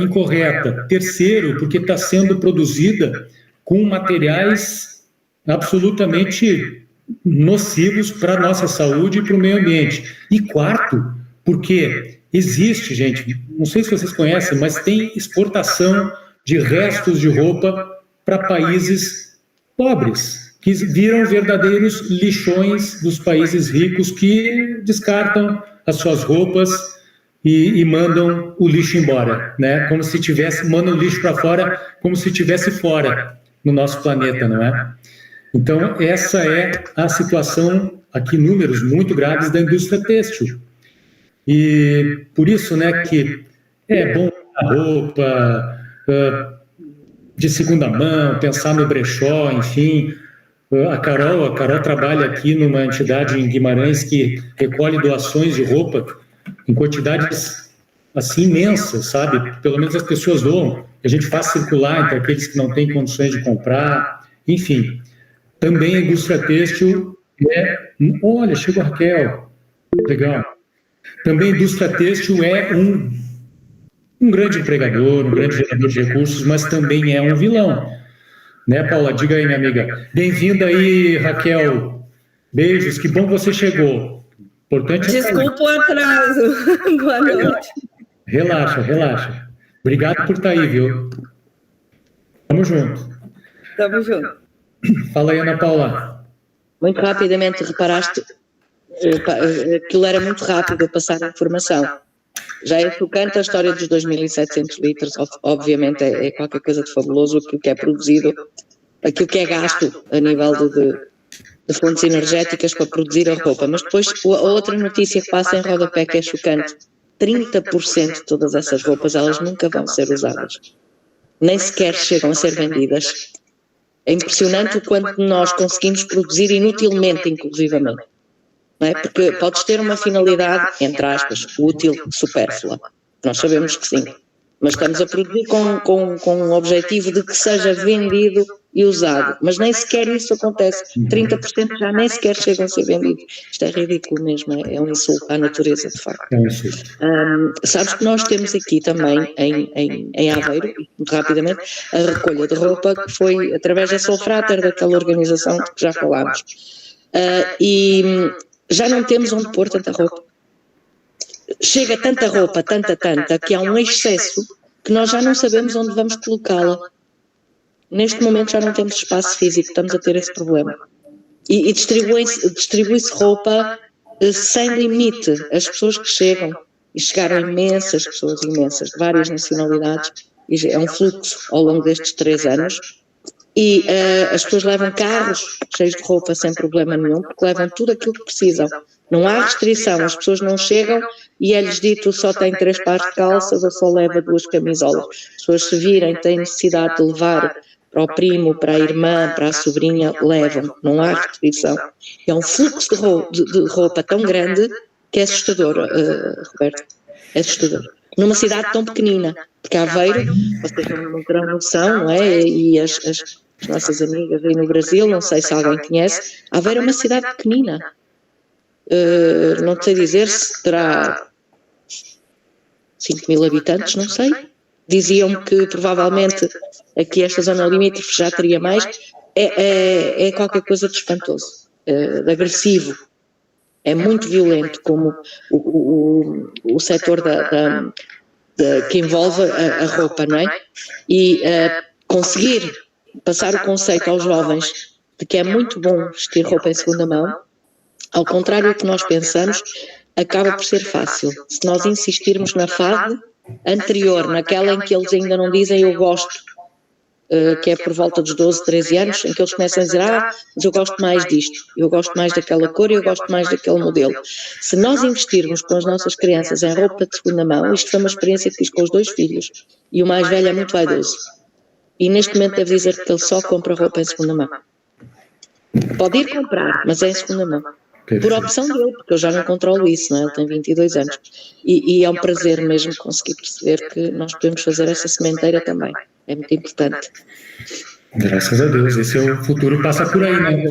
incorreta. Terceiro, porque está sendo produzida com materiais absolutamente nocivos para a nossa saúde e para o meio ambiente. E quarto, porque existe, gente, não sei se vocês conhecem, mas tem exportação de restos de roupa para países pobres, que viram verdadeiros lixões dos países ricos que descartam as suas roupas e mandam o lixo embora, né? Como se tivesse, mandam o lixo para fora, como se tivesse fora no nosso planeta, não é? Então, essa é a situação, aqui, números muito graves da indústria têxtil. E por isso, né, que é bom a roupa de segunda mão, pensar no brechó, enfim. A Carol trabalha aqui numa entidade em Guimarães que recolhe doações de roupa em quantidades assim imensas, sabe? Pelo menos as pessoas doam. A gente faz circular entre aqueles que não têm condições de comprar, enfim. Também a indústria têxtil Olha, chegou a Raquel. Legal. Também a indústria têxtil é um grande empregador, um grande gerador de recursos, mas também é um vilão. Né, Paula? Diga aí, minha amiga. Bem-vinda aí, Raquel. Beijos, que bom que você chegou. Importante Desculpa o atraso. Boa noite. Relaxa. Obrigado por estar aí, viu? Tamo junto. Fala aí, Ana Paula. Muito rapidamente, reparaste, aquilo era muito rápido a passar a informação. Já é chocante a história dos 2.700 litros, obviamente é qualquer coisa de fabuloso aquilo que é produzido, aquilo que é gasto a nível de fontes energéticas para produzir a roupa. Mas depois a outra notícia que passa em rodapé que é chocante, 30% de todas essas roupas elas nunca vão ser usadas, nem sequer chegam a ser vendidas. É impressionante o quanto nós conseguimos produzir inutilmente, inclusivamente. Não é? Porque podes ter uma finalidade, entre aspas, útil, supérflua. Nós sabemos que sim. Mas estamos a produzir com o objetivo de que seja vendido e usado. Mas nem sequer isso acontece. 30% já nem sequer chegam a ser vendidos. Isto é ridículo mesmo, é um insulto à natureza, de facto. Sabes que nós temos aqui também, em Aveiro, muito rapidamente, a recolha de roupa, que foi através da Solfrater, daquela organização de que já falámos. E já não temos onde pôr tanta roupa. Chega tanta roupa, tanta, que há um excesso que nós já não sabemos onde vamos colocá-la. Neste momento já não temos espaço físico, estamos a ter esse problema. E distribui-se roupa sem limite. As pessoas que chegam, e chegaram imensas pessoas, imensas, de várias nacionalidades, e é um fluxo ao longo destes 3 anos, e as pessoas levam carros cheios de roupa sem problema nenhum, porque levam tudo aquilo que precisam. Não há restrição, as pessoas não chegam e é-lhes dito só tem 3 pares de calças ou só leva 2 camisolas. As pessoas se virem, têm necessidade de levar para o primo, para a irmã, para a sobrinha, levam, não há restrição. É um fluxo de roupa tão grande que é assustador, Roberto, é assustador. Numa cidade tão pequenina, porque Aveiro, vocês não terão noção, não é? E as nossas amigas aí no Brasil, não sei se alguém conhece, Aveiro é uma cidade pequenina. Não sei dizer se terá 5.000 habitantes, não sei. Diziam que provavelmente aqui esta zona limítrofe já teria mais. É qualquer coisa de espantoso, de agressivo. É muito violento como o setor que envolve a roupa, não é? E conseguir passar o conceito aos jovens de que é muito bom vestir roupa em segunda mão, ao contrário do que nós pensamos, acaba por ser fácil. Se nós insistirmos na fase anterior, naquela em que eles ainda não dizem eu gosto, que é por volta dos 12, 13 anos, em que eles começam a dizer mas eu gosto mais disto, eu gosto mais daquela cor e eu gosto mais daquele modelo. Se nós investirmos com as nossas crianças em roupa de segunda mão, isto foi uma experiência que fiz com os 2 filhos, e o mais velho é muito vaidoso. E neste momento devo dizer que ele só compra roupa em segunda mão. Pode ir comprar, mas é em segunda mão. Por opção dele, porque eu já não controlo isso, não é? Ele tem 22 anos. E é um prazer mesmo conseguir perceber que nós podemos fazer essa sementeira também. É muito importante. Graças a Deus. Esse é o futuro, passa por aí, né?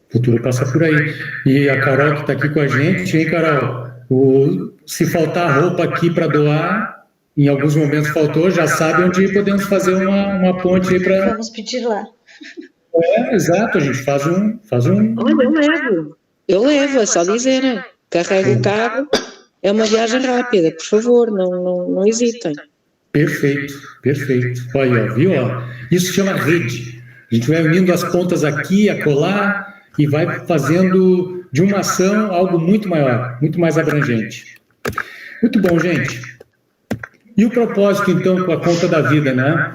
O futuro passa por aí. E a Carol que está aqui com a gente, hein, Carol? Se faltar roupa aqui para doar, em alguns momentos faltou, já sabe onde podemos fazer uma ponte aí para... Vamos pedir lá. Exato, a gente faz um... Olha, eu levo, é só dizer, né? Carrego o carro, é uma viagem rápida, por favor, não hesitem. Perfeito. Olha, viu? Isso chama rede. A gente vai unindo as pontas aqui, acolá, e vai fazendo de uma ação algo muito maior, muito mais abrangente. Muito bom, gente. E o propósito, então, com a conta da vida, né?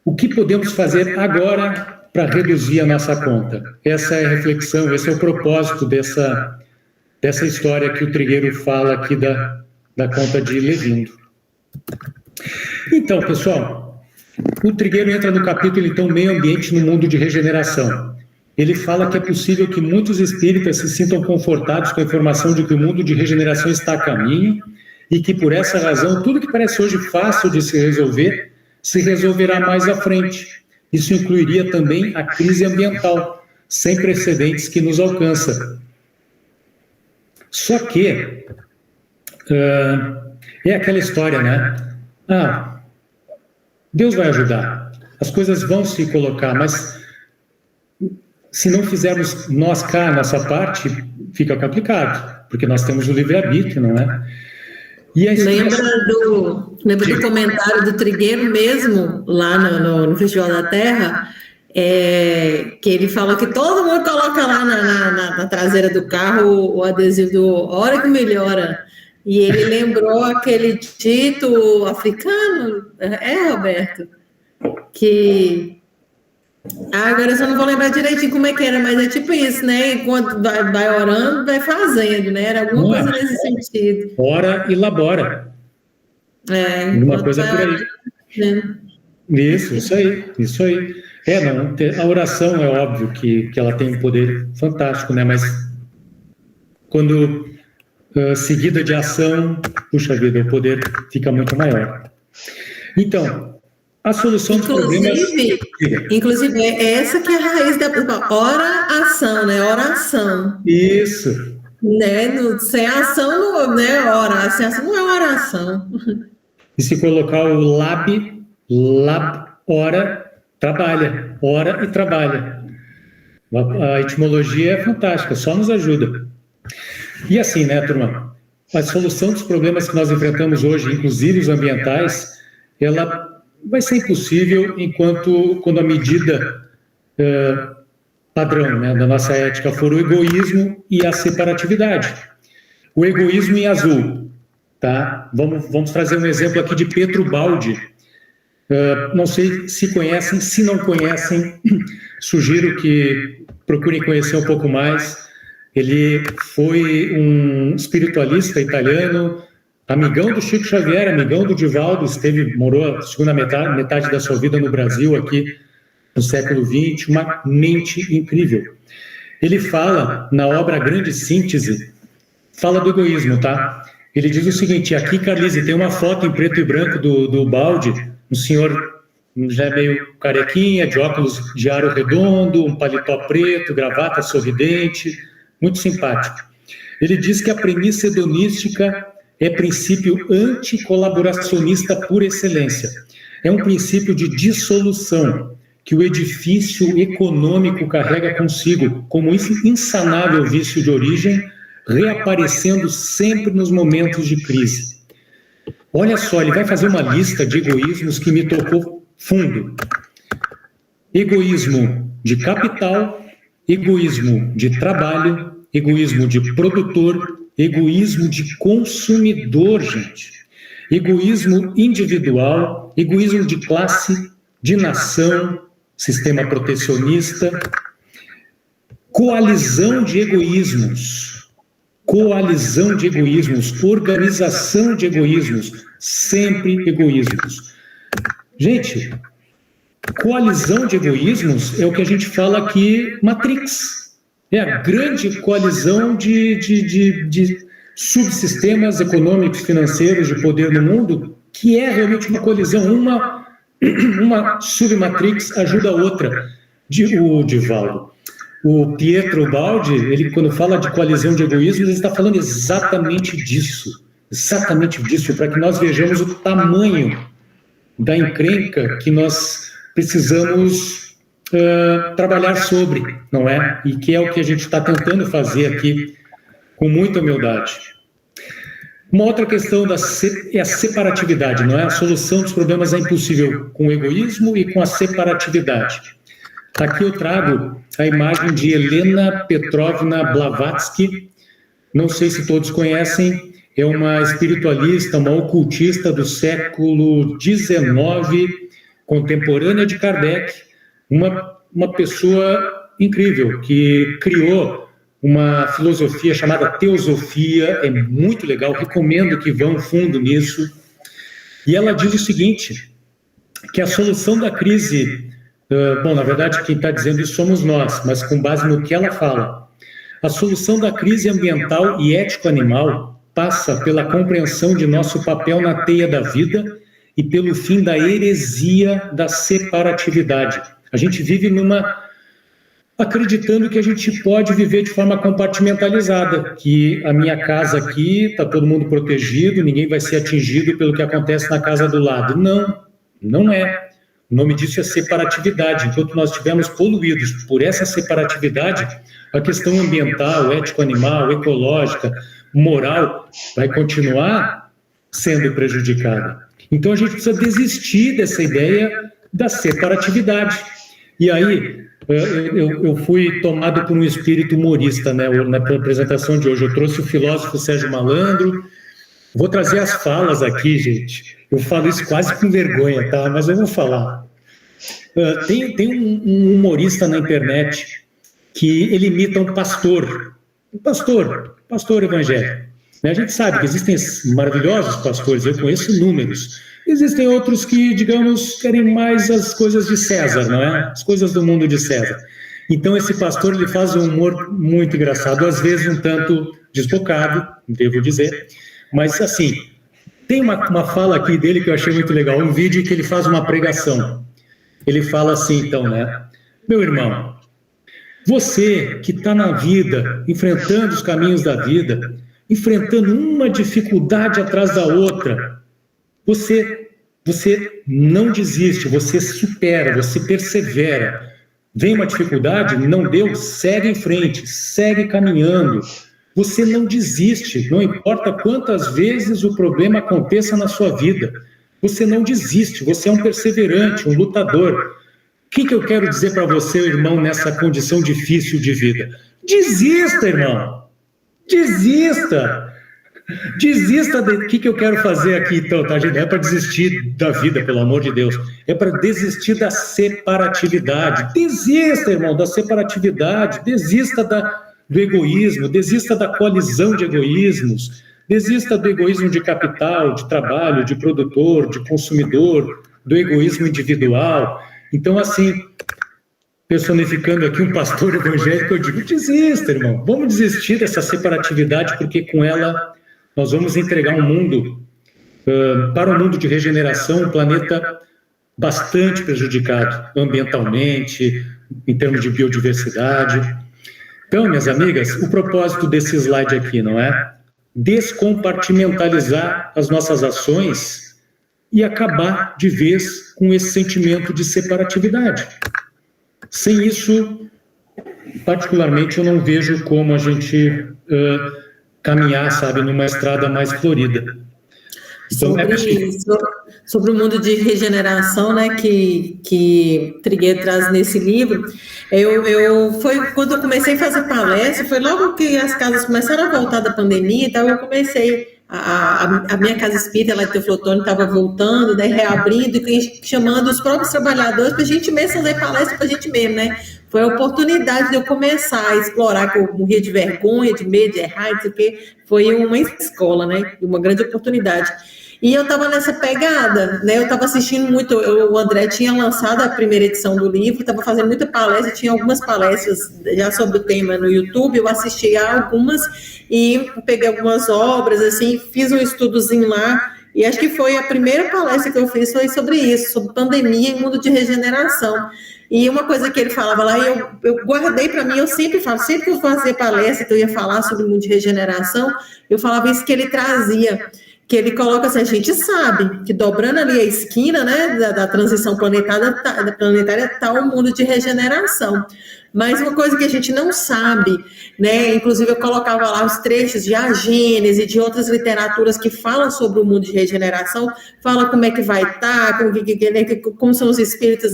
O que podemos fazer agora para reduzir a nossa conta? Essa é a reflexão, esse é o propósito dessa história que o Trigueiro fala aqui da conta de Levindo. Então, pessoal, o Trigueiro entra no capítulo, então, meio ambiente no mundo de regeneração. Ele fala que é possível que muitos espíritas se sintam confortados com a informação de que o mundo de regeneração está a caminho e que, por essa razão, tudo que parece hoje fácil de se resolver, se resolverá mais à frente. Isso incluiria também a crise ambiental, sem precedentes que nos alcança. Só que é aquela história, né? Deus vai ajudar. as coisas vão se colocar, mas se não fizermos nós cá a nossa parte, fica complicado, porque nós temos o livre-arbítrio, não é? E lembra do comentário do Trigueiro mesmo, lá no Festival da Terra, que ele fala que todo mundo coloca lá na traseira do carro o adesivo do Hora que Melhora. E ele lembrou aquele dito africano, Roberto? Que... agora eu só não vou lembrar direitinho como é que era, mas é tipo isso, né? Enquanto vai orando, vai fazendo, né? Era alguma coisa nesse sentido. Ora e labora. Uma coisa por aí. Isso aí. A oração é óbvio que ela tem um poder fantástico, né? Mas quando seguida de ação, puxa vida, o poder fica muito maior. Então, a solução dos problemas... Inclusive, é essa que é a raiz da oração, né? Oração. Isso. Né? Sem ação, não, né? Sem ação não é oração. E se colocar o ora, trabalha. Ora e trabalha. A etimologia é fantástica, só nos ajuda. E assim, né, turma? A solução dos problemas que nós enfrentamos hoje, inclusive os ambientais, ela vai ser impossível quando a medida padrão, né, da nossa ética for o egoísmo e a separatividade. O egoísmo em azul, tá? Vamos trazer um exemplo aqui de Pietro Baldi. Não sei se conhecem, se não conhecem, sugiro que procurem conhecer um pouco mais. Ele foi um espiritualista italiano, amigão do Chico Xavier, amigão do Divaldo, morou a segunda metade da sua vida no Brasil, aqui no século XX, uma mente incrível. Ele fala, na obra Grande Síntese, fala do egoísmo, tá? Ele diz o seguinte, aqui, Carlise, tem uma foto em preto e branco do Baldi, um senhor já meio carequinha, de óculos de aro redondo, um paletó preto, gravata sorridente, muito simpático. Ele diz que a premissa hedonística é princípio anticolaboracionista por excelência. É um princípio de dissolução que o edifício econômico carrega consigo como insanável vício de origem, reaparecendo sempre nos momentos de crise. Olha só, ele vai fazer uma lista de egoísmos que me tocou fundo. Egoísmo de capital, egoísmo de trabalho, egoísmo de produtor, egoísmo de consumidor, gente. Egoísmo individual, egoísmo de classe, de nação, sistema protecionista, coalizão de egoísmos, organização de egoísmos, sempre egoísmos. Gente, coalizão de egoísmos é o que a gente fala aqui, Matrix. É a grande coalizão de subsistemas econômicos, financeiros, de poder no mundo, que é realmente uma colisão, uma submatrix ajuda a outra. O Divaldo. O Pietro Baldi, ele quando fala de coalizão de egoísmos, ele está falando exatamente disso, para que nós vejamos o tamanho da encrenca que nós precisamos trabalhar sobre, não é? E que é o que a gente está tentando fazer aqui com muita humildade. Uma outra questão é a separatividade, não é? A solução dos problemas é impossível com o egoísmo e com a separatividade. Aqui eu trago a imagem de Helena Petrovna Blavatsky, não sei se todos conhecem, é uma espiritualista, uma ocultista do século XIX, contemporânea de Kardec, uma pessoa incrível, que criou uma filosofia chamada teosofia, é muito legal, recomendo que vão fundo nisso. E ela diz o seguinte, que a solução da crise, na verdade quem está dizendo isso somos nós, mas com base no que ela fala, a solução da crise ambiental e ético-animal passa pela compreensão de nosso papel na teia da vida e pelo fim da heresia da separatividade. A gente vive acreditando que a gente pode viver de forma compartimentalizada, que a minha casa aqui está todo mundo protegido, ninguém vai ser atingido pelo que acontece na casa do lado. Não é. O nome disso é separatividade. Enquanto nós estivermos poluídos por essa separatividade, a questão ambiental, ético-animal, ecológica, moral, vai continuar sendo prejudicada. Então, a gente precisa desistir dessa ideia da separatividade. E aí, eu fui tomado por um espírito humorista, né, na apresentação de hoje. Eu trouxe o filósofo Sérgio Malandro. Vou trazer as falas aqui, gente. Eu falo isso quase com vergonha, tá? Mas eu vou falar. Tem um humorista na internet que ele imita um pastor evangélico. A gente sabe que existem maravilhosos pastores, eu conheço inúmeros. Existem outros que, digamos, querem mais as coisas de César, não é? As coisas do mundo de César. Então, esse pastor, ele faz um humor muito engraçado, às vezes um tanto desbocado, devo dizer, mas, assim, tem uma fala aqui dele que eu achei muito legal, um vídeo em que ele faz uma pregação. Ele fala assim, então, né? Meu irmão, você que está na vida, enfrentando os caminhos da vida, enfrentando uma dificuldade atrás da outra, você não desiste, você supera, você persevera. Vem uma dificuldade, não deu, segue em frente, segue caminhando. Você não desiste, não importa quantas vezes o problema aconteça na sua vida. Você não desiste, você é um perseverante, um lutador. O que eu quero dizer para você, irmão, nessa condição difícil de vida? Desista, irmão! Desista! Desista do que eu quero fazer aqui, então, tá, gente? Não é para desistir da vida, pelo amor de Deus. É para desistir da separatividade. Desista, irmão, da separatividade. Desista do egoísmo. Desista da colisão de egoísmos. Desista do egoísmo de capital, de trabalho, de produtor, de consumidor, do egoísmo individual. Então, assim, personificando aqui um pastor evangélico, eu digo, desista, irmão. Vamos desistir dessa separatividade, porque com ela nós vamos entregar um mundo, para um mundo de regeneração, um planeta bastante prejudicado ambientalmente, em termos de biodiversidade. Então, minhas amigas, o propósito desse slide aqui, não é? Descompartimentalizar as nossas ações e acabar de vez com esse sentimento de separatividade. Sem isso, particularmente, eu não vejo como a gente caminhar, sabe, numa estrada mais florida. Então, sobre o mundo de regeneração, né, que Trigueiro traz nesse livro, foi quando eu comecei a fazer palestra, foi logo que as casas começaram a voltar da pandemia, então eu comecei, a minha casa espírita, lá em Teoflotone, estava voltando, né, reabrindo, e chamando os próprios trabalhadores para a gente mesmo fazer palestra para a gente mesmo, né? Foi a oportunidade de eu começar a explorar, que eu morria de vergonha, de medo, de errar, não sei o quê. Foi uma escola, né? Uma grande oportunidade. E eu estava nessa pegada, né? Eu estava assistindo muito, o André tinha lançado a primeira edição do livro, estava fazendo muita palestra, tinha algumas palestras já sobre o tema no YouTube, eu assisti a algumas e peguei algumas obras, assim, fiz um estudozinho lá, e acho que foi a primeira palestra que eu fiz, foi sobre isso, sobre pandemia e mundo de regeneração. E uma coisa que ele falava lá, eu guardei para mim, eu sempre falo, sempre que eu fazia palestra, que eu ia falar sobre o mundo de regeneração, eu falava isso que ele trazia, que ele coloca assim, a gente sabe que dobrando ali a esquina, né, da transição planetária está o mundo de regeneração. Mas uma coisa que a gente não sabe, né, inclusive eu colocava lá os trechos de A Gênese e de outras literaturas que falam sobre o mundo de regeneração, fala como é que vai estar, como são os espíritos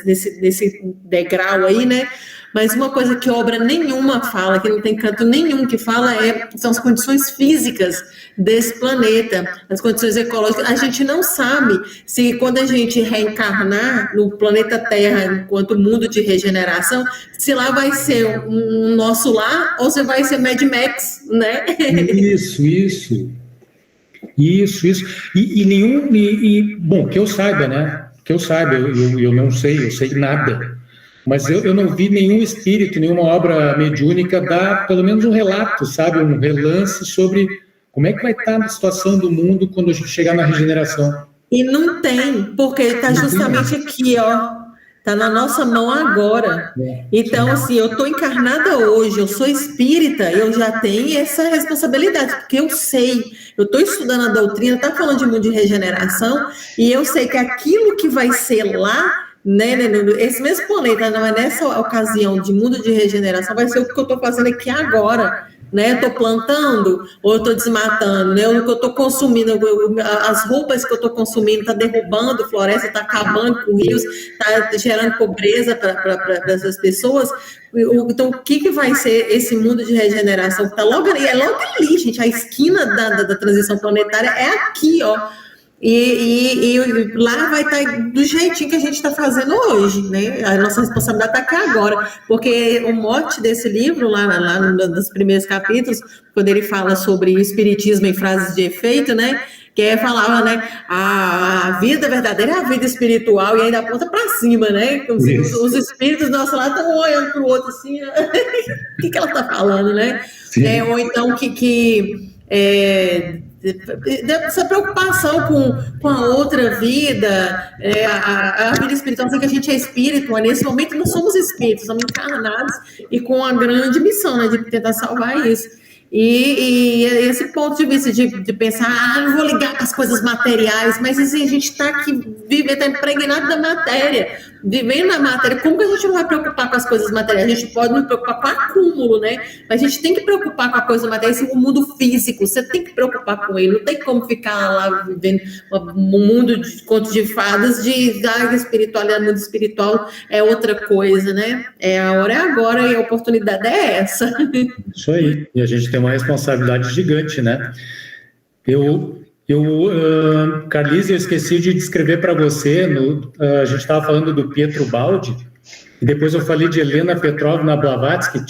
nesse degrau aí, né? Mas uma coisa que obra nenhuma fala, que não tem canto nenhum que fala, são as condições físicas desse planeta, as condições ecológicas. A gente não sabe se quando a gente reencarnar no planeta Terra enquanto mundo de regeneração, se lá vai ser um nosso lar ou se vai ser Mad Max, né? Isso. Bom, que eu saiba, né? Que eu saiba, eu não sei, eu sei nada. Mas eu não vi nenhum espírito, nenhuma obra mediúnica dar pelo menos um relato, sabe? Um relance sobre como é que vai estar a situação do mundo quando a gente chegar na regeneração. E não tem, porque está justamente aqui, ó. está na nossa mão agora. Então, assim, eu estou encarnada hoje, eu sou espírita, eu já tenho essa responsabilidade, porque eu sei, eu estou estudando a doutrina, está falando de mundo de regeneração, e eu sei que aquilo que vai ser lá, né, esse mesmo planeta, não é nessa ocasião de mundo de regeneração, vai ser o que eu estou fazendo aqui agora, né? Estou plantando ou eu estou desmatando, né? O que eu estou consumindo, as roupas que eu estou consumindo está derrubando floresta, está acabando com rios, está gerando pobreza para essas pessoas. Então, o que vai ser esse mundo de regeneração? Está logo ali, é logo ali, gente. A esquina da transição planetária é aqui, ó. E lá vai estar do jeitinho que a gente está fazendo hoje, né? A nossa responsabilidade está aqui agora, porque o mote desse livro, lá nos primeiros capítulos, quando ele fala sobre espiritismo em frases de efeito, né? Que falava, né? A vida verdadeira é a vida espiritual e ainda aponta para cima, né? Como se os espíritos do nosso lado estão olhando para o outro assim, o que ela está falando, né? Ou então essa preocupação com a outra vida, a vida espiritual, assim, que a gente é espírito, mas nesse momento nós somos espíritos, somos encarnados e com a grande missão, né, de tentar salvar isso. E esse ponto de vista de pensar, não vou ligar com as coisas materiais, mas assim, a gente está aqui, está impregnado da matéria, vivendo na matéria. Como que a gente não vai preocupar com as coisas materiais? A gente pode nos preocupar com o acúmulo, né? Mas a gente tem que preocupar com a coisa material, assim, o mundo físico, você tem que preocupar com ele, não tem como ficar lá vivendo um mundo de contos de fadas, da espiritualidade, mundo espiritual é outra coisa, né? A hora é agora e a oportunidade é essa. Isso aí, e a gente tem uma responsabilidade gigante, né? Carlise, eu esqueci de descrever para você, a gente estava falando do Pietro Baldi, e depois eu falei de Helena Petrovna Blavatsky,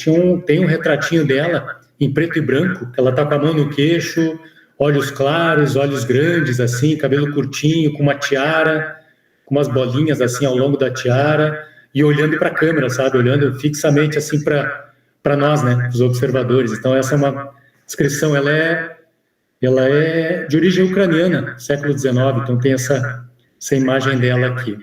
tem um retratinho dela, em preto e branco, que ela está com a mão no queixo, olhos claros, olhos grandes, assim, cabelo curtinho, com uma tiara, com umas bolinhas, assim, ao longo da tiara, e olhando para a câmera, sabe? Olhando fixamente, assim, para nós, né, os observadores. Então, essa é uma descrição, ela é de origem ucraniana, século XIX, então tem essa imagem dela aqui.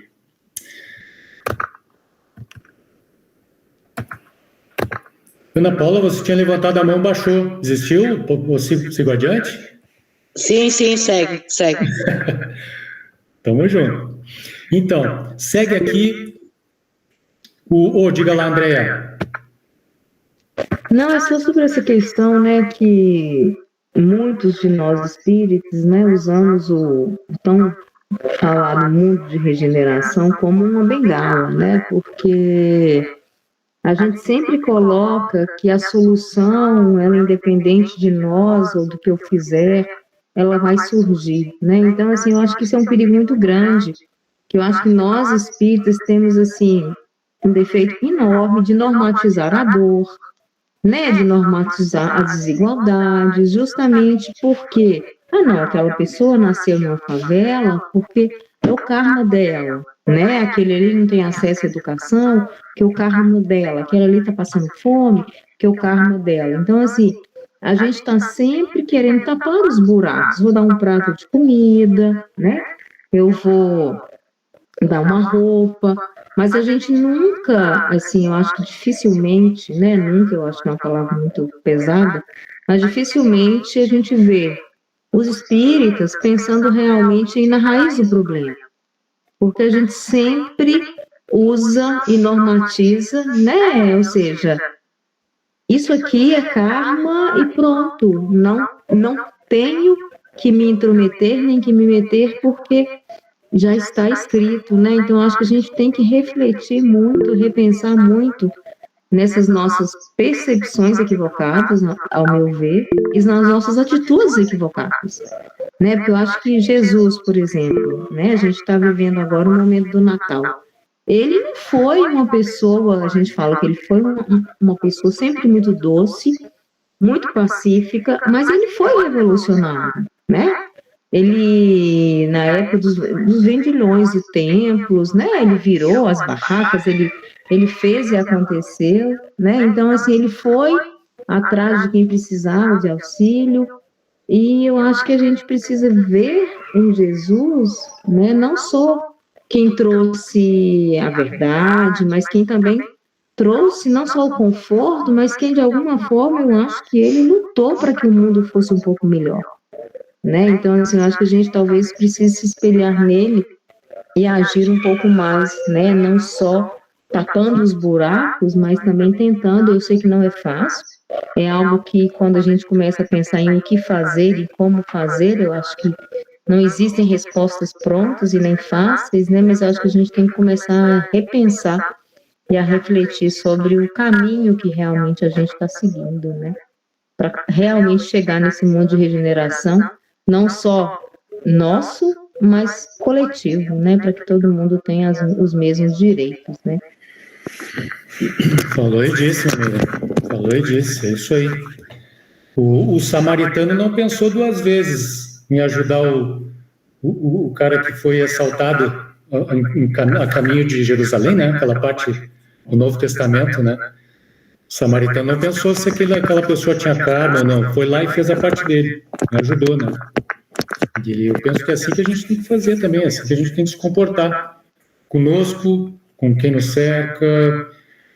Ana Paula, você tinha levantado a mão, baixou. Desistiu? Ou sigo adiante? Sim, segue. Tamo junto. Então, segue aqui diga lá, Andréa. Não, é só sobre essa questão, né, que muitos de nós espíritos, né, usamos o tão falado mundo de regeneração como uma bengala, né, porque a gente sempre coloca que a solução, ela independente de nós ou do que eu fizer, ela vai surgir, né, então, assim, eu acho que isso é um perigo muito grande, que eu acho que nós espíritas temos, assim, um defeito enorme de normatizar a dor, né, de normatizar as desigualdades, justamente porque, não, aquela pessoa nasceu numa favela porque é o karma dela, né, aquele ali não tem acesso à educação, que é o karma dela, aquele ali está passando fome, que é o karma dela. Então, assim, a gente está sempre querendo tapar os buracos, vou dar um prato de comida, né, eu vou dar uma roupa, mas a gente nunca, assim, eu acho que dificilmente, né, nunca, eu acho que é uma palavra muito pesada, mas dificilmente a gente vê os espíritas pensando realmente aí na raiz do problema, porque a gente sempre usa e normatiza, né, ou seja, isso aqui é karma e pronto, não tenho que me intrometer nem que me meter porque já está escrito, né? Então, acho que a gente tem que refletir muito, repensar muito nessas nossas percepções equivocadas, ao meu ver, e nas nossas atitudes equivocadas, né? Porque eu acho que Jesus, por exemplo, né? A gente está vivendo agora o momento do Natal. Ele não foi uma pessoa, a gente fala que ele foi uma pessoa sempre muito doce, muito pacífica, mas ele foi revolucionário, né? Ele, na época dos vendilhões de templos, né, ele virou as barracas, ele fez e aconteceu, né, então, assim, ele foi atrás de quem precisava de auxílio, e eu acho que a gente precisa ver em Jesus, né, não só quem trouxe a verdade, mas quem também trouxe não só o conforto, mas quem de alguma forma eu acho que ele lutou para que o mundo fosse um pouco melhor, né? Então, assim, eu acho que a gente talvez precise se espelhar nele e agir um pouco mais, né? Não só tapando os buracos, mas também tentando. Eu sei que não é fácil, é algo que quando a gente começa a pensar em o que fazer e como fazer, eu acho que não existem respostas prontas e nem fáceis, né? Mas eu acho que a gente tem que começar a repensar e a refletir sobre o caminho que realmente a gente está seguindo, né? Para realmente chegar nesse mundo de regeneração, não só nosso, mas coletivo, né? Para que todo mundo tenha os mesmos direitos, né? Falou e disse, amiga. Falou e disse, é isso aí. O samaritano não pensou duas vezes em ajudar o cara que foi assaltado a caminho de Jerusalém, né? Aquela parte do Novo Testamento, né? O samaritano não pensou se aquela pessoa tinha carne ou não. Foi lá e fez a parte dele. Ajudou, né? E eu penso que é assim que a gente tem que fazer também, é assim que a gente tem que se comportar. Conosco, com quem nos cerca,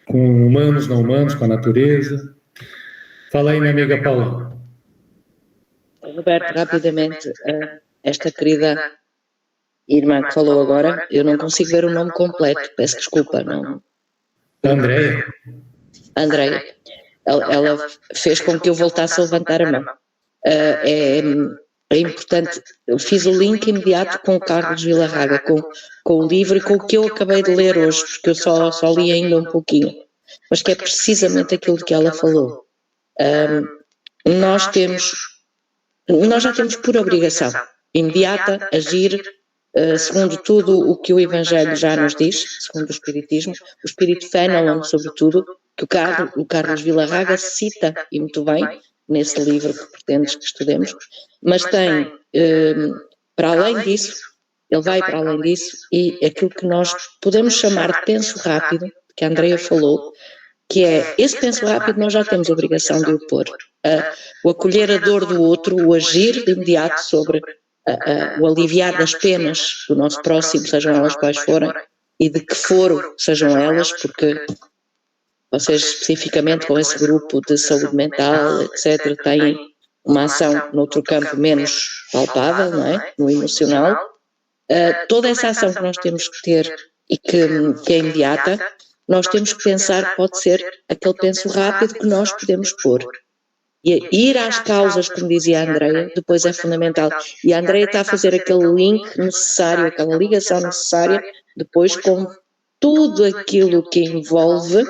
com humanos, não humanos, com a natureza. Fala aí, minha amiga Paula. Roberto, rapidamente, esta querida irmã que falou agora, eu não consigo ver o nome completo, peço desculpa, não. Andréia. Andréia, ela fez com que eu voltasse a levantar a mão. É importante, eu fiz o link imediato com o Carlos Villarraga, com o livro e com o que eu acabei de ler hoje, porque eu só li ainda um pouquinho, mas que é precisamente aquilo que ela falou. Nós já temos por obrigação imediata agir segundo tudo o que o Evangelho já nos diz, segundo o Espiritismo, o Espírito Fenelon, sobretudo, que o Carlos Villarraga cita, e muito bem, nesse livro que pretendes que estudemos, mas tem, para além disso, ele vai para além disso, e aquilo que nós podemos chamar de penso rápido, que a Andreia falou, que é, esse penso rápido nós já temos a obrigação de o pôr. O acolher a dor do outro, o agir de imediato sobre o aliviar das penas do nosso próximo, sejam elas quais forem, e de que foro sejam elas, porque vocês especificamente com esse grupo de saúde mental, etc., têm uma ação noutro campo menos palpável, não é? No emocional. Toda essa ação que nós temos que ter e que é imediata, nós temos que pensar, pode ser aquele penso rápido que nós podemos pôr. E ir às causas, como dizia a Andreia, depois é fundamental. E a Andreia está a fazer aquele link necessário, aquela ligação necessária, depois com tudo aquilo que envolve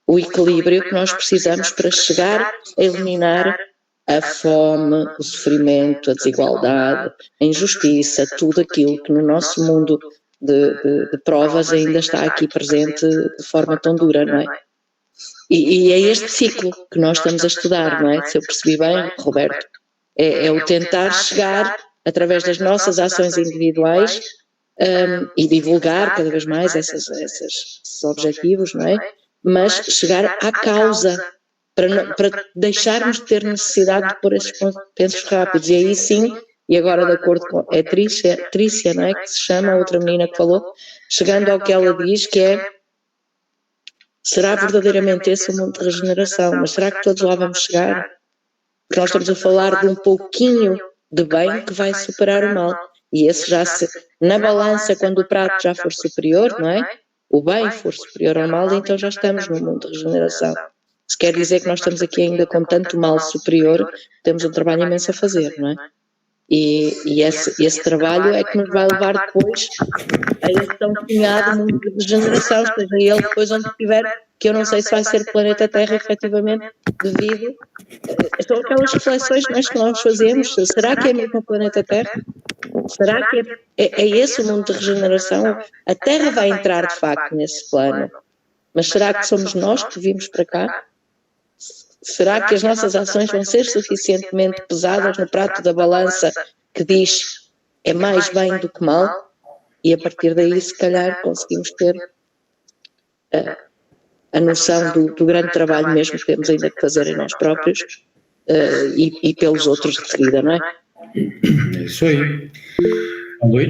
o equilíbrio que nós precisamos para chegar a eliminar a fome, o sofrimento, a desigualdade, a injustiça, tudo aquilo que no nosso mundo de provas ainda está aqui presente de forma tão dura, não é? E é este ciclo que nós estamos a estudar, não é? Se eu percebi bem, Roberto, é o tentar chegar, através das nossas ações individuais, e divulgar cada vez mais esses objetivos, não é? Mas chegar à causa, para deixarmos de ter necessidade de pôr esses pensos rápidos. E aí sim, e agora de acordo com a Trícia, não é? Que se chama, a outra menina que falou, chegando ao que ela diz, que é: será verdadeiramente esse o mundo de regeneração? Mas será que todos lá vamos chegar? Porque nós estamos a falar de um pouquinho de bem que vai superar o mal. E esse já na balança, quando o prato já for superior, não é? O bem for superior ao mal, então já estamos no mundo de regeneração. Se quer dizer que nós estamos aqui ainda com tanto mal superior, temos um trabalho imenso a fazer, não é? E esse trabalho é que nos vai levar depois a esse tão sonhado mundo de regeneração, seja ele depois onde estiver, que eu não sei se vai ser o planeta Terra efetivamente devido. São aquelas reflexões que nós fazemos. Será que é mesmo o planeta Terra? Será que é esse o mundo de regeneração? A Terra vai entrar de facto nesse plano, mas será que somos nós que vimos para cá? Será que as nossas ações vão ser suficientemente pesadas no prato da balança que diz é mais bem do que mal? E a partir daí, se calhar, conseguimos ter a noção do grande trabalho mesmo que temos ainda que fazer em nós próprios e pelos outros de seguida, não é? É isso aí. Falou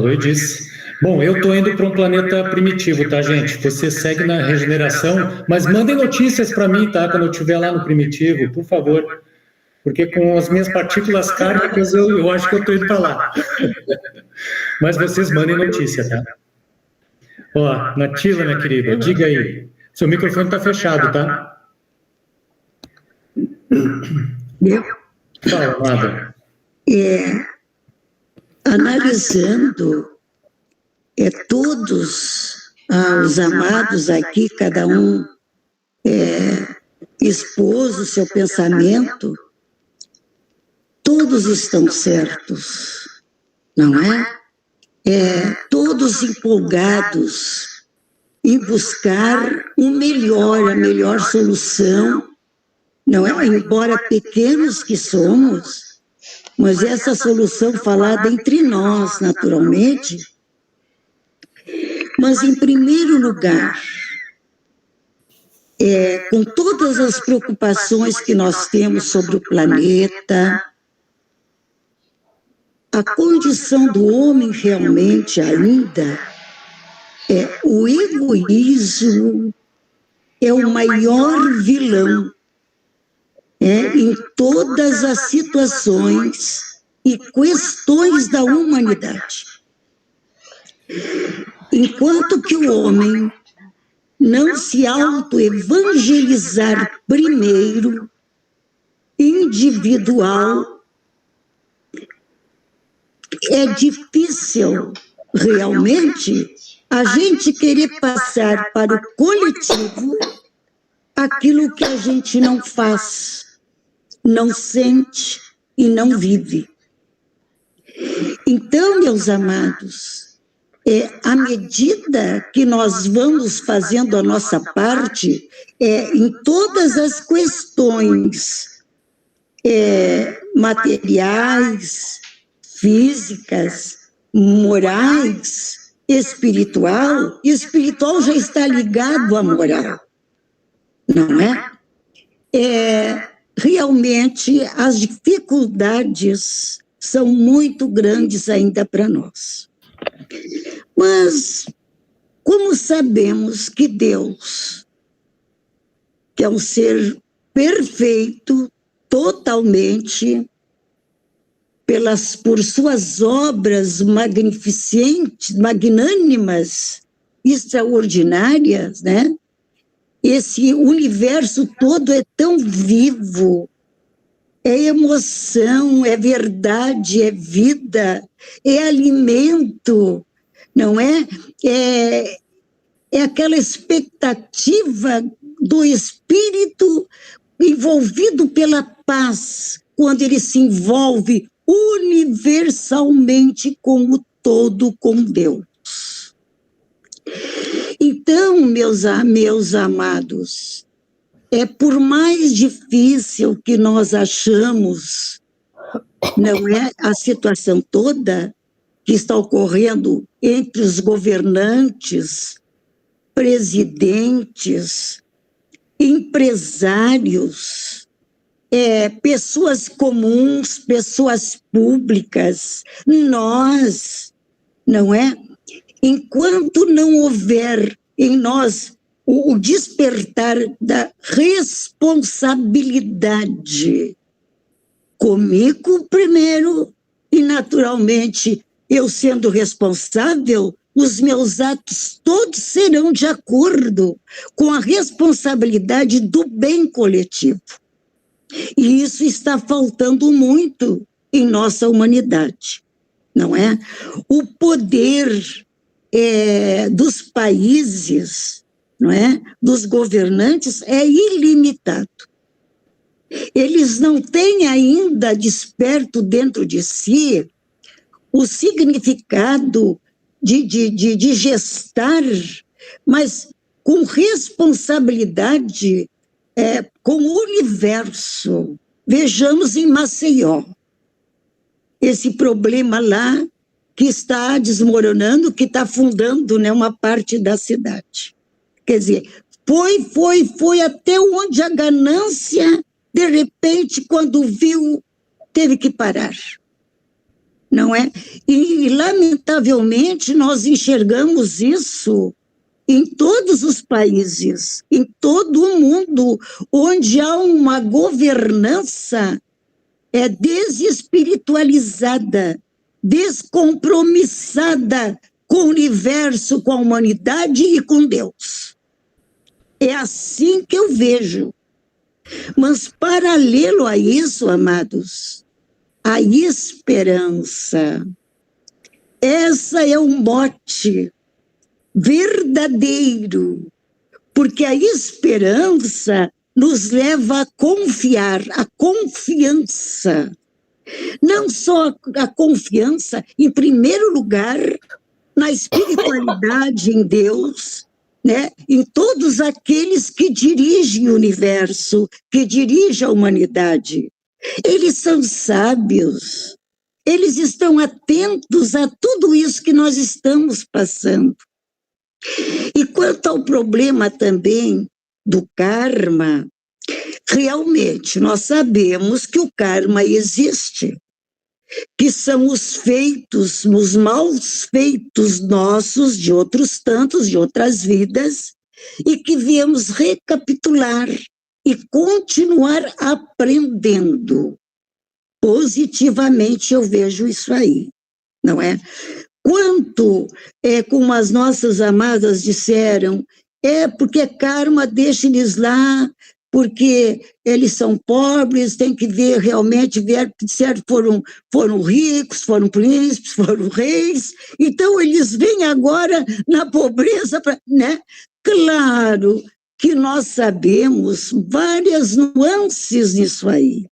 e disse. Bom, eu estou indo para um planeta primitivo, tá, gente? Você segue na regeneração, mas mandem notícias para mim, tá? Quando eu estiver lá no primitivo, por favor. Porque com as minhas partículas kármicas, eu acho que eu estou indo para lá. Mas vocês mandem notícia, tá? Ó, Natila, minha querida, diga aí. Seu microfone está fechado, tá? Fala, Amada. Analisando todos os amados aqui, cada um expôs o seu pensamento, todos estão certos, não é? Todos empolgados em buscar a melhor solução, não é? Embora pequenos que somos, mas essa solução falada entre nós, naturalmente. Mas, em primeiro lugar, com todas as preocupações que nós temos sobre o planeta, a condição do homem realmente ainda o egoísmo é o maior vilão em todas as situações e questões da humanidade. Enquanto que o homem não se auto-evangelizar primeiro, individual, é difícil realmente a gente querer passar para o coletivo aquilo que a gente não faz, não sente e não vive. Então, meus amados, à medida que nós vamos fazendo a nossa parte, em todas as questões materiais, físicas, morais, espiritual já está ligado à moral, não é? Realmente as dificuldades são muito grandes ainda para nós. Mas como sabemos que Deus, que é um ser perfeito, totalmente, por suas obras magnificentes, magnânimas, extraordinárias, né? Esse universo todo é tão vivo, é emoção, é verdade, é vida, é alimento, não é? É aquela expectativa do espírito envolvido pela paz, quando ele se envolve universalmente com o todo, com Deus. Então, meus amados, por mais difícil que nós achamos, não é, a situação toda que está ocorrendo entre os governantes, presidentes, empresários, pessoas comuns, pessoas públicas, nós, não é? Enquanto não houver em nós o despertar da responsabilidade, comigo primeiro, e naturalmente eu sendo responsável, os meus atos todos serão de acordo com a responsabilidade do bem coletivo. E isso está faltando muito em nossa humanidade, não é? O poder dos países, não é? Dos governantes é ilimitado. Eles não têm ainda desperto dentro de si o significado de gestar, mas com responsabilidade com o universo. Vejamos em Maceió, esse problema lá que está desmoronando, que está afundando, né, uma parte da cidade. Quer dizer, foi até onde a ganância, de repente, quando viu, teve que parar. não é? E, lamentavelmente, nós enxergamos isso em todos os países, em todo o mundo, onde há uma governança desespiritualizada, descompromissada com o universo, com a humanidade e com Deus. É assim que eu vejo. Mas, paralelo a isso, amados, a esperança. Essa é um mote verdadeiro, porque a esperança nos leva a confiar, a confiança. Não só a confiança, em primeiro lugar, na espiritualidade em Deus, né? Em todos aqueles que dirigem o universo, que dirigem a humanidade. Eles são sábios, eles estão atentos a tudo isso que nós estamos passando. E quanto ao problema também do karma, realmente nós sabemos que o karma existe, que são os feitos, os maus feitos nossos, de outros tantos, de outras vidas, e que viemos recapitular e continuar aprendendo. Positivamente eu vejo isso aí, não é? Quanto, como as nossas amadas disseram, porque karma, deixa eles lá, porque eles são pobres, tem que ver realmente, certo, foram ricos, foram príncipes, foram reis, então eles vêm agora na pobreza, né? Claro que nós sabemos várias nuances nisso aí.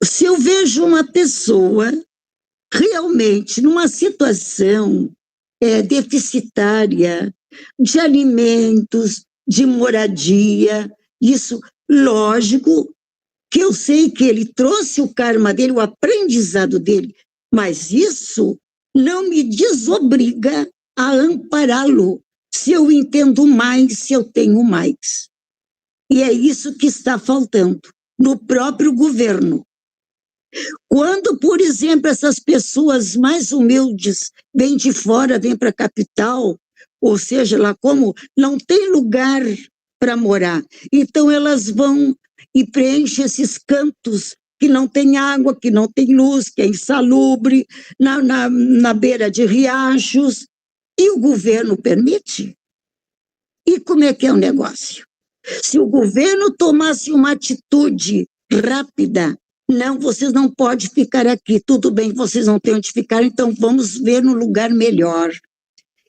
Se eu vejo uma pessoa realmente numa situação deficitária de alimentos, de moradia, isso, lógico, que eu sei que ele trouxe o karma dele, o aprendizado dele, mas isso não me desobriga a ampará-lo, se eu entendo mais, se eu tenho mais. E é isso que está faltando no próprio governo. Quando, por exemplo, essas pessoas mais humildes vêm de fora, vêm para a capital, ou seja, lá como não tem lugar para morar, então elas vão e preenchem esses cantos que não tem água, que não tem luz, que é insalubre, na beira de riachos, e o governo permite? E como é que é o negócio? Se o governo tomasse uma atitude rápida, não, vocês não podem ficar aqui, tudo bem, vocês não têm onde ficar, então vamos ver no lugar melhor.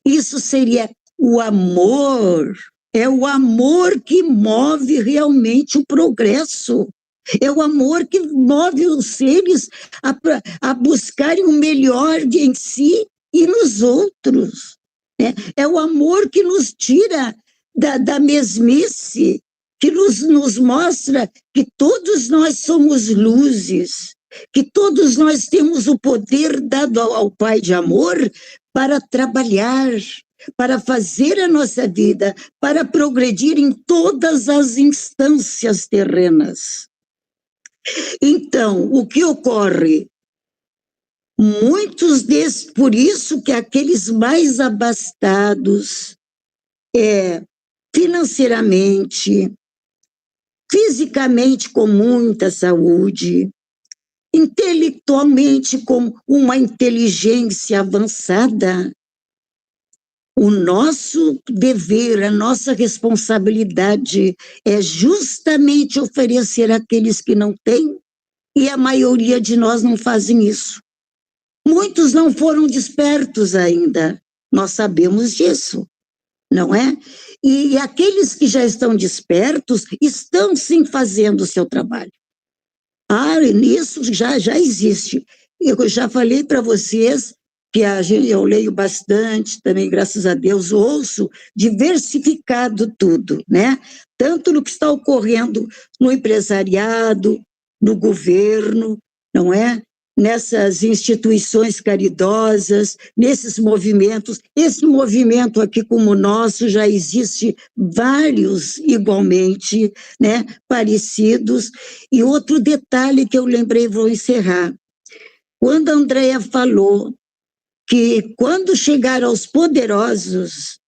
Isso seria o amor, é o amor que move realmente o progresso, é o amor que move os seres a buscarem o melhor em si e nos outros, né? É o amor que nos tira da mesmice, que nos mostra que todos nós somos luzes, que todos nós temos o poder dado ao Pai de amor para trabalhar, para fazer a nossa vida, para progredir em todas as instâncias terrenas. Então, o que ocorre? Muitos desses, por isso que aqueles mais abastados, financeiramente, fisicamente com muita saúde, intelectualmente com uma inteligência avançada, o nosso dever, a nossa responsabilidade é justamente oferecer àqueles que não têm, e a maioria de nós não fazem isso. Muitos não foram despertos ainda, nós sabemos disso, não é? E aqueles que já estão despertos estão sim fazendo o seu trabalho. Nisso já existe. Eu já falei para vocês que eu leio bastante, também, graças a Deus, ouço, diversificado tudo, né? Tanto no que está ocorrendo no empresariado, no governo, não é? Nessas instituições caridosas, nesses movimentos. Esse movimento aqui como o nosso já existe vários igualmente, né, parecidos. E outro detalhe que eu lembrei, vou encerrar. quando a Andréia falou que quando chegar aos poderosos,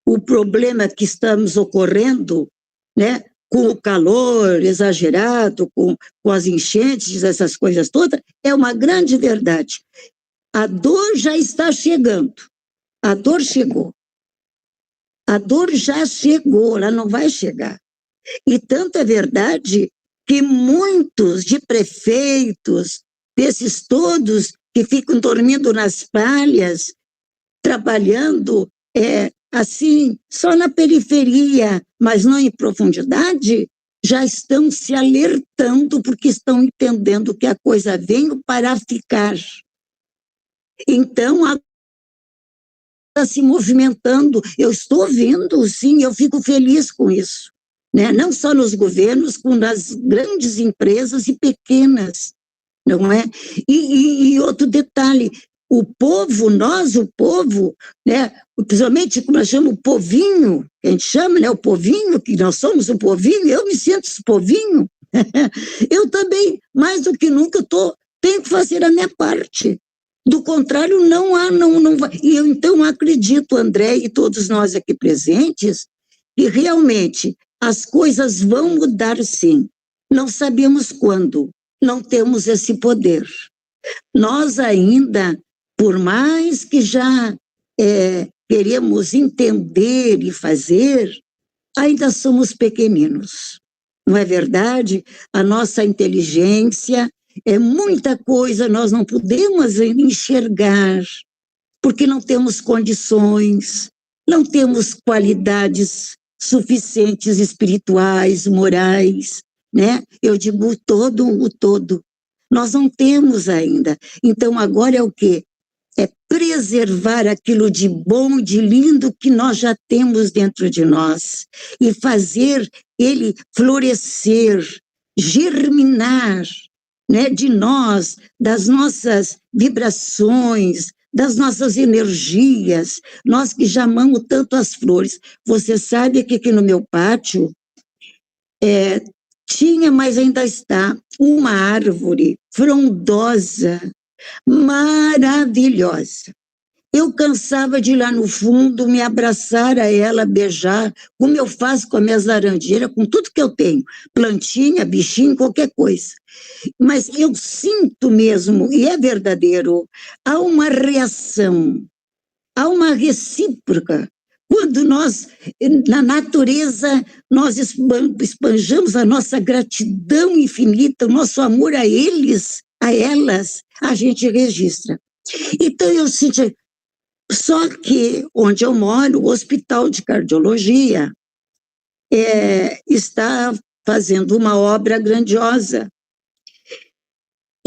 o problema que estamos ocorrendo, né, com o calor exagerado, com as enchentes, essas coisas todas, é uma grande verdade. A dor já está chegando. A dor chegou. A dor já chegou, ela não vai chegar. E tanto é verdade que muitos de prefeitos, desses todos que ficam dormindo nas palhas, trabalhando assim, só na periferia, mas não em profundidade, já estão se alertando porque estão entendendo que a coisa veio para ficar. Então, está se movimentando. Eu estou vendo, sim, eu fico feliz com isso, né? Não só nos governos, como nas grandes empresas e pequenas, não é? E outro detalhe, o povo, nós, o povo, né, principalmente como nós chamamos o povinho, que a gente chama, né, o povinho, que nós somos o povinho, eu me sinto esse povinho, eu também, mais do que nunca, tenho que fazer a minha parte. Do contrário, não vai. E eu então acredito, André e todos nós aqui presentes, que realmente as coisas vão mudar sim. Não sabemos quando, não temos esse poder. Nós ainda, por mais que já queremos entender e fazer, ainda somos pequeninos. Não é verdade? A nossa inteligência é muita coisa, nós não podemos enxergar, porque não temos condições, não temos qualidades suficientes espirituais, morais, né? Eu digo o todo. Nós não temos ainda. Então agora é o quê? É preservar aquilo de bom, de lindo que nós já temos dentro de nós e fazer ele florescer, germinar, né, de nós, das nossas vibrações, das nossas energias, nós que já amamos tanto as flores. Você sabe que aqui no meu pátio tinha, mas ainda está, uma árvore frondosa, maravilhosa. Eu cansava de ir lá no fundo, me abraçar a ela, beijar, como eu faço com as minhas laranjeiras, com tudo que eu tenho, plantinha, bichinho, qualquer coisa. Mas eu sinto mesmo, e é verdadeiro, há uma reação, há uma recíproca. Quando nós, na natureza, nós esbanjamos a nossa gratidão infinita, o nosso amor a eles, a elas, a gente registra. Então eu sinto. Só que, onde eu moro, o Hospital de Cardiologia está fazendo uma obra grandiosa.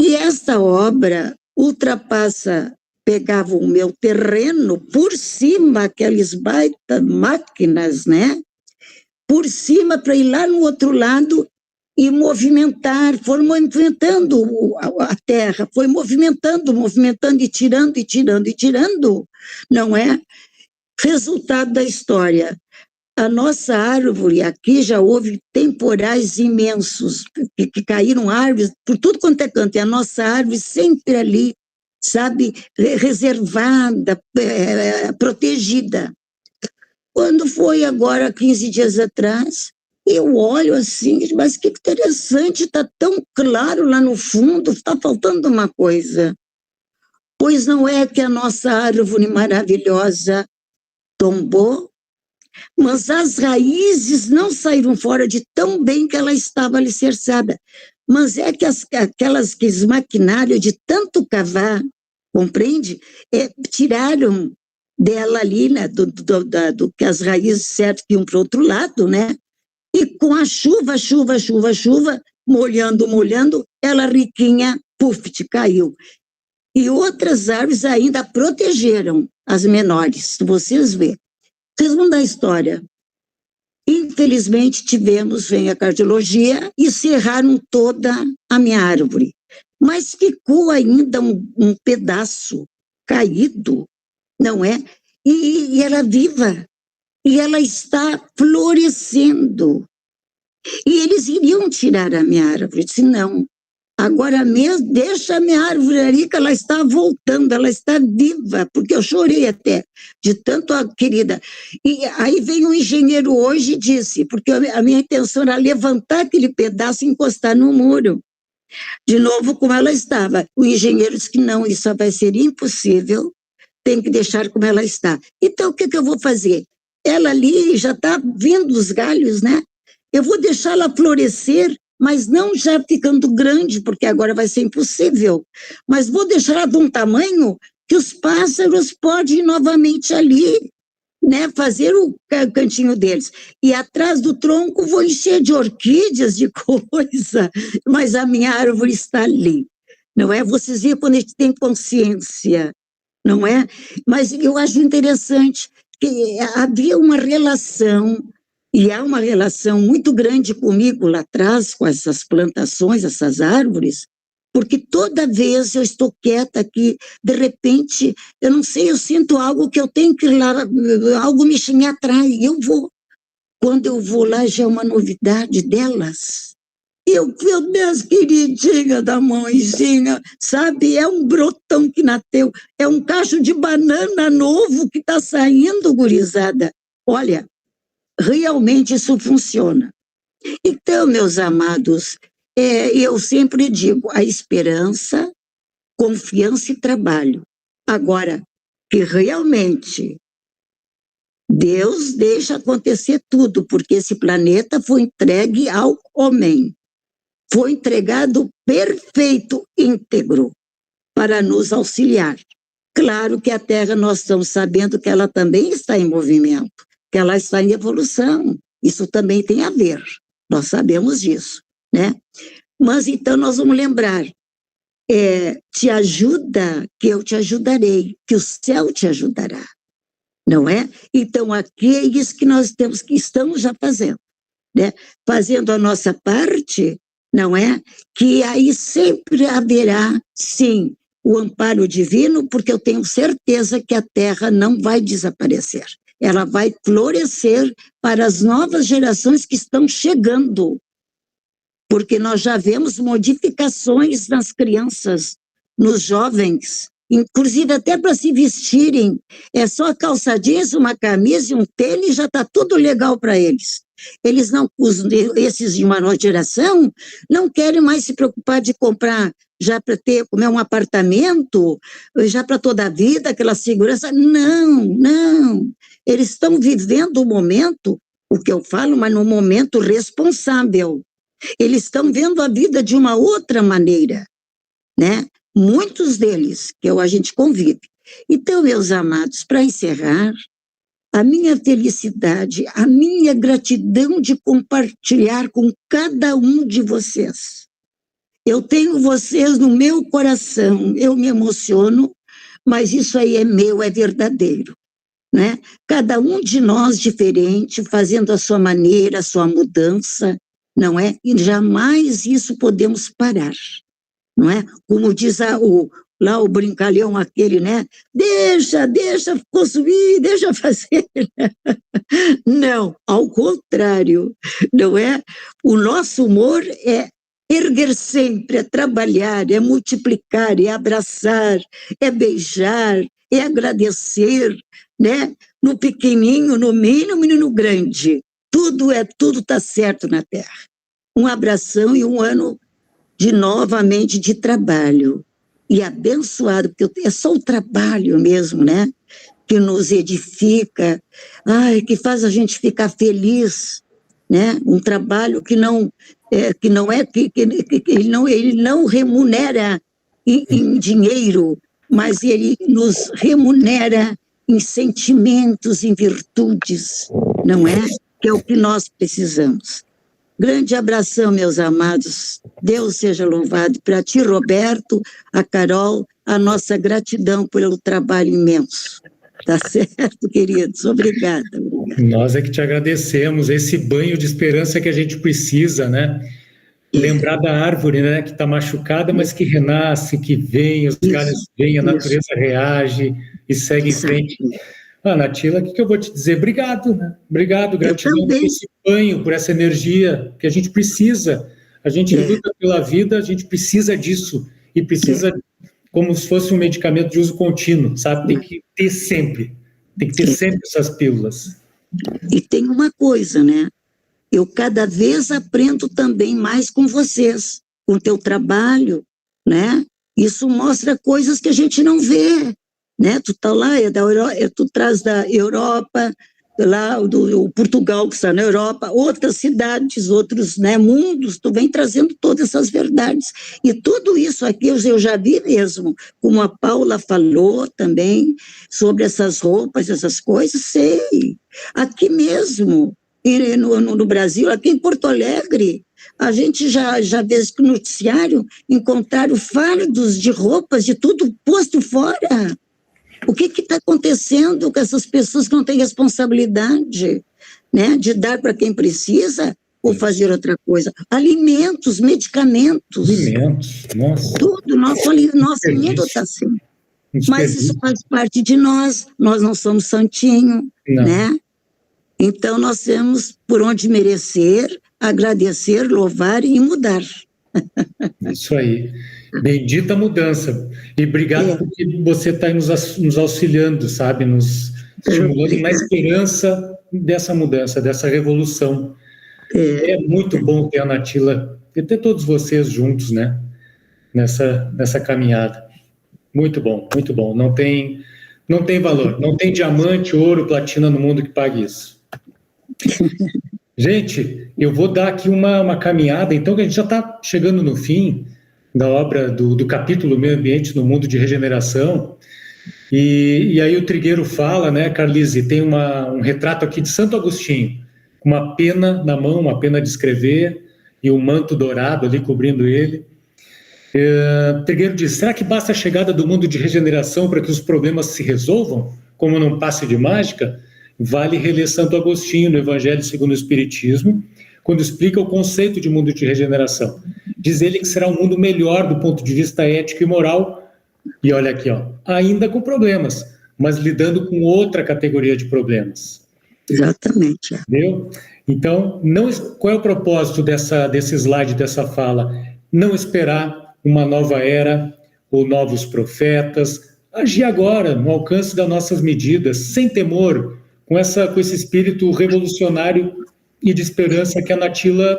E essa obra pegava o meu terreno por cima, aquelas baita máquinas, né? Por cima, para ir lá no outro lado e movimentar, foram movimentando a terra, foi movimentando e tirando, não é? Resultado da história, a nossa árvore, aqui já houve temporais imensos, que caíram árvores por tudo quanto é canto, e a nossa árvore sempre ali, sabe, reservada, protegida. Quando foi agora, 15 dias atrás, eu olho assim, mas que interessante, está tão claro lá no fundo, está faltando uma coisa. Pois não é que a nossa árvore maravilhosa tombou, mas as raízes não saíram fora de tão bem que ela estava alicerçada. Mas é que aquelas maquinários de tanto cavar, compreende? Tiraram dela ali, né, do que as raízes certo que iam para o outro lado, né? E com a chuva, molhando, ela riquinha, caiu. E outras árvores ainda protegeram as menores, vocês vê. Resumo da história. Infelizmente vem a cardiologia e serraram toda a minha árvore. Mas ficou ainda um pedaço caído, não é? E ela viva. E ela está florescendo. E eles iriam tirar a minha árvore. Eu disse, não, Agora mesmo, deixa a minha árvore ali, que ela está voltando, ela está viva, porque eu chorei até, de tanto, querida. E aí veio um engenheiro hoje e disse, porque a minha intenção era levantar aquele pedaço e encostar no muro, de novo como ela estava. O engenheiro disse que não, isso vai ser impossível, tem que deixar como ela está. Então, o que eu vou fazer? Ela ali já está vindo os galhos, né? Eu vou deixá-la florescer, mas não já ficando grande, porque agora vai ser impossível. Mas vou deixar de um tamanho que os pássaros podem ir novamente ali, né, fazer o cantinho deles. E atrás do tronco vou encher de orquídeas, de coisa, mas a minha árvore está ali, não é? Vocês viram quando a gente tem consciência, não é? Mas eu acho interessante que havia uma relação, e há uma relação muito grande comigo lá atrás, com essas plantações, essas árvores, porque toda vez eu estou quieta aqui, de repente, eu não sei, eu sinto algo que eu tenho que ir lá, algo me atrai, e eu vou. Quando eu vou lá, já é uma novidade delas. Meu Deus, queridinha da mãezinha, sabe, é um brotão que nasceu, é um cacho de banana novo que está saindo, gurizada. Olha, realmente isso funciona. Então, meus amados, eu sempre digo, a esperança, confiança e trabalho. Agora, que realmente Deus deixa acontecer tudo, porque esse planeta foi entregue ao homem. Foi entregado perfeito, íntegro, para nos auxiliar. Claro que a Terra, nós estamos sabendo que ela também está em movimento, que ela está em evolução. Isso também tem a ver, nós sabemos disso, né? Mas então nós vamos lembrar, te ajuda, que eu te ajudarei, que o céu te ajudará, não é? Então aqui é isso que nós temos, que estamos já fazendo, né? Fazendo a nossa parte, não é? Que aí sempre haverá, sim, o amparo divino, porque eu tenho certeza que a Terra não vai desaparecer. Ela vai florescer para as novas gerações que estão chegando, porque nós já vemos modificações nas crianças, nos jovens, inclusive até para se vestirem, é só a calça jeans, uma camisa e um tênis, já está tudo legal para eles. Eles não, esses de uma nova geração, não querem mais se preocupar de comprar já para ter, como é um apartamento, já para toda a vida, aquela segurança. Não. Eles estão vivendo o momento, o que eu falo, mas num momento responsável. Eles estão vendo a vida de uma outra maneira, né? Muitos deles, que a gente convive. Então, meus amados, para encerrar, a minha felicidade, a minha gratidão de compartilhar com cada um de vocês. Eu tenho vocês no meu coração, eu me emociono, mas isso aí é meu, é verdadeiro, né? Cada um de nós diferente, fazendo a sua maneira, a sua mudança, não é? E jamais isso podemos parar, não é? Como diz lá o brincalhão aquele, né? Deixa consumir, deixa fazer. Não, ao contrário, não é? O nosso humor é erguer sempre, é trabalhar, é multiplicar, é abraçar, é beijar, é agradecer, né? No pequenininho, no mínimo e no grande. Tudo está certo na Terra. Um abração e um ano novamente de trabalho. E abençoado, porque é só o trabalho mesmo, né? Que nos edifica, que faz a gente ficar feliz, né? Um trabalho que ele não remunera em dinheiro, mas ele nos remunera em sentimentos, em virtudes, não é? Que é o que nós precisamos. Grande abração, meus amados. Deus seja louvado. Para ti, Roberto, a Carol, a nossa gratidão pelo trabalho imenso. Tá certo, queridos? Obrigada. Nós é que te agradecemos. Esse banho de esperança que a gente precisa, né? Lembrar da árvore, né? Que está machucada, mas que renasce, que vem, os galhos vêm, a natureza reage e segue em frente. Natila, o que eu vou te dizer? Obrigado, né? Obrigado, gratidão por esse banho, por essa energia que a gente precisa. A gente luta pela vida, a gente precisa disso, e precisa como se fosse um medicamento de uso contínuo, sabe? Tem que ter sempre essas pílulas. E tem uma coisa, né? Eu cada vez aprendo também mais com vocês, com o teu trabalho, né? Isso mostra coisas que a gente não vê, né? Tu tá lá, tu traz da Europa, lá do Portugal que está na Europa, outras cidades, outros, né, mundos, tu vem trazendo todas essas verdades. E tudo isso aqui eu já vi mesmo, como a Paula falou também, sobre essas roupas, essas coisas, sei. Aqui mesmo, no Brasil, aqui em Porto Alegre, a gente já vê no noticiário, encontraram fardos de roupas, de tudo posto fora. O que está acontecendo com essas pessoas que não têm responsabilidade, né, de dar para quem precisa ou fazer outra coisa? Alimentos, medicamentos. Alimentos, nossa. Tudo, nosso mundo está assim. Mas isso faz parte de nós não somos santinho, né? Então nós temos por onde merecer, agradecer, louvar e mudar. Isso aí. Bendita mudança. E obrigado porque você está nos auxiliando, sabe? Nos estimulando na esperança dessa mudança, dessa revolução. É muito bom ter a Nathila e ter todos vocês juntos, né? Nessa caminhada. Muito bom, muito bom. Não tem valor. Não tem diamante, ouro, platina no mundo que pague isso. Gente, eu vou dar aqui uma caminhada, então, que a gente já está chegando no fim da obra do capítulo Meio Ambiente no Mundo de Regeneração, e aí o Trigueiro fala, né, Carlise, tem um retrato aqui de Santo Agostinho, com uma pena na mão, uma pena de escrever, e um manto dourado ali cobrindo ele. Trigueiro diz, será que basta a chegada do mundo de regeneração para que os problemas se resolvam, como num passe de mágica? Vale reler Santo Agostinho no Evangelho segundo o Espiritismo, quando explica o conceito de mundo de regeneração. Diz ele que será um mundo melhor do ponto de vista ético e moral, e olha aqui, ó, ainda com problemas, mas lidando com outra categoria de problemas. Exatamente. Entendeu? Então, qual é o propósito desse slide, dessa fala? Não esperar uma nova era ou novos profetas, agir agora, no alcance das nossas medidas, sem temor, com esse espírito revolucionário e de esperança que a Nathila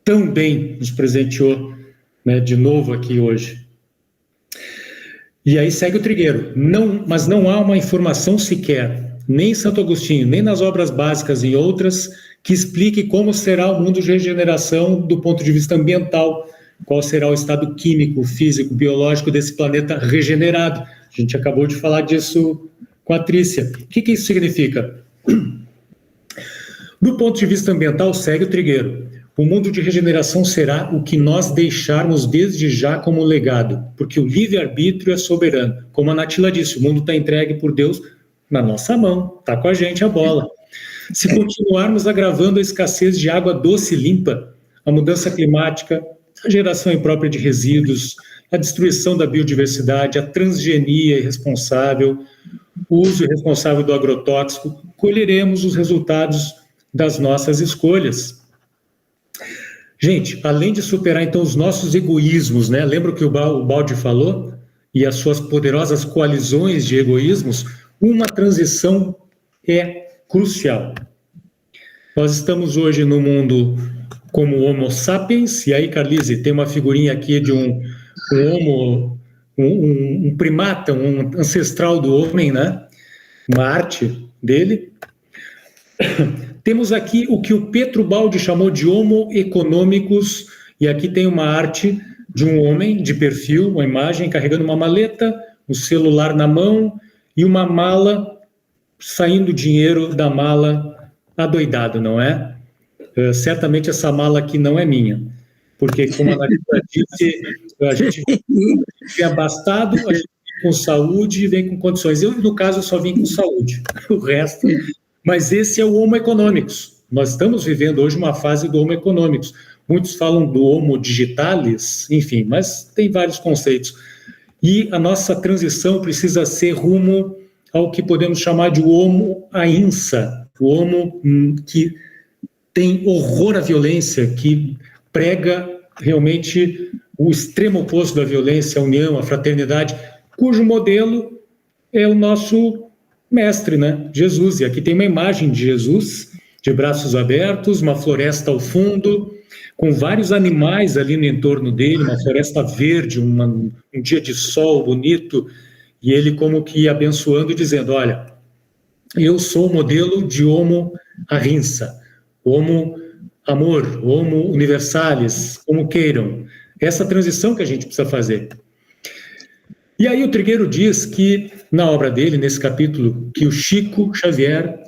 tão bem nos presenteou, né, de novo aqui hoje. E aí segue o Trigueiro. Mas não há uma informação sequer, nem em Santo Agostinho, nem nas obras básicas e outras, que explique como será o mundo de regeneração do ponto de vista ambiental, qual será o estado químico, físico, biológico desse planeta regenerado. A gente acabou de falar disso com a Trícia. O que isso significa? Do ponto de vista ambiental, segue o Trigueiro. O mundo de regeneração será o que nós deixarmos desde já como legado, porque o livre-arbítrio é soberano. Como a Nathila disse, o mundo está entregue por Deus na nossa mão, está com a gente a bola. Se continuarmos agravando a escassez de água doce e limpa, a mudança climática, a geração imprópria de resíduos, a destruição da biodiversidade, a transgenia irresponsável, o uso irresponsável do agrotóxico, colheremos os resultados das nossas escolhas. Gente, além de superar então os nossos egoísmos, né? Lembra o que o Baldi falou? E as suas poderosas coalizões de egoísmos, uma transição é crucial. Nós estamos hoje no mundo como Homo sapiens, e aí, Carlise, tem uma figurinha aqui de um primata, um ancestral do homem, né? Uma arte dele. Temos aqui o que o Pietro Baldi chamou de Homo economicus, e aqui tem uma arte de um homem de perfil, uma imagem carregando uma maleta, um celular na mão e uma mala, saindo dinheiro da mala, adoidado, não é? Certamente essa mala aqui não é minha, porque como a Nathila disse, a gente vem abastado, a gente vem com saúde e vem com condições. Eu, no caso, só vim com saúde, o resto... Mas esse é o Homo economicus. Nós estamos vivendo hoje uma fase do Homo economicus. Muitos falam do Homo digitalis, enfim, mas tem vários conceitos. E a nossa transição precisa ser rumo ao que podemos chamar de Homo ahimsa, o Homo que tem horror à violência, que prega realmente o extremo oposto da violência, a união, a fraternidade, cujo modelo é o nosso mestre, né? Jesus. E aqui tem uma imagem de Jesus, de braços abertos, uma floresta ao fundo, com vários animais ali no entorno dele, uma floresta verde, um dia de sol bonito, e ele como que abençoando e dizendo, olha, eu sou o modelo de Homo Ahimsa, Homo Amor, Homo Universalis, como queiram. Essa transição que a gente precisa fazer. E aí o Trigueiro diz que, na obra dele, nesse capítulo, que o Chico Xavier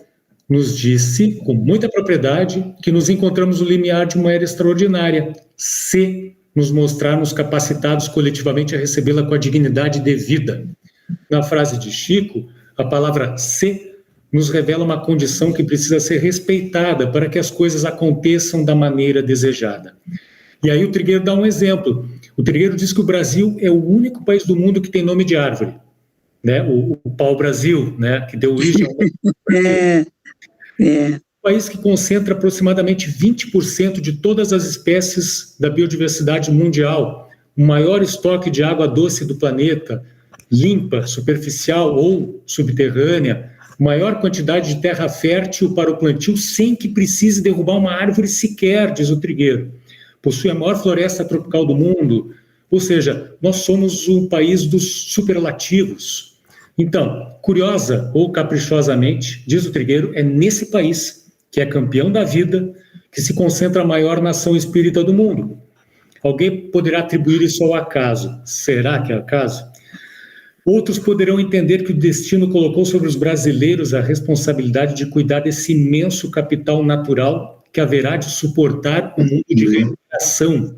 nos disse, com muita propriedade, que nos encontramos no limiar de uma era extraordinária, se nos mostrarmos capacitados coletivamente a recebê-la com a dignidade devida. Na frase de Chico, a palavra se nos revela uma condição que precisa ser respeitada para que as coisas aconteçam da maneira desejada. E aí o Trigueiro dá um exemplo. O Trigueiro diz que o Brasil é o único país do mundo que tem nome de árvore, né? O pau-brasil, né? Que deu origem ao... Um país que concentra aproximadamente 20% de todas as espécies da biodiversidade mundial, o maior estoque de água doce do planeta, limpa, superficial ou subterrânea, maior quantidade de terra fértil para o plantio sem que precise derrubar uma árvore sequer, diz o Trigueiro. Possui a maior floresta tropical do mundo, ou seja, nós somos um país dos superlativos. Então, curiosa ou caprichosamente, diz o Trigueiro, é nesse país, que é campeão da vida, que se concentra a maior nação espírita do mundo. Alguém poderá atribuir isso ao acaso. Será que é acaso? Outros poderão entender que o destino colocou sobre os brasileiros a responsabilidade de cuidar desse imenso capital natural que haverá de suportar o mundo de regeneração.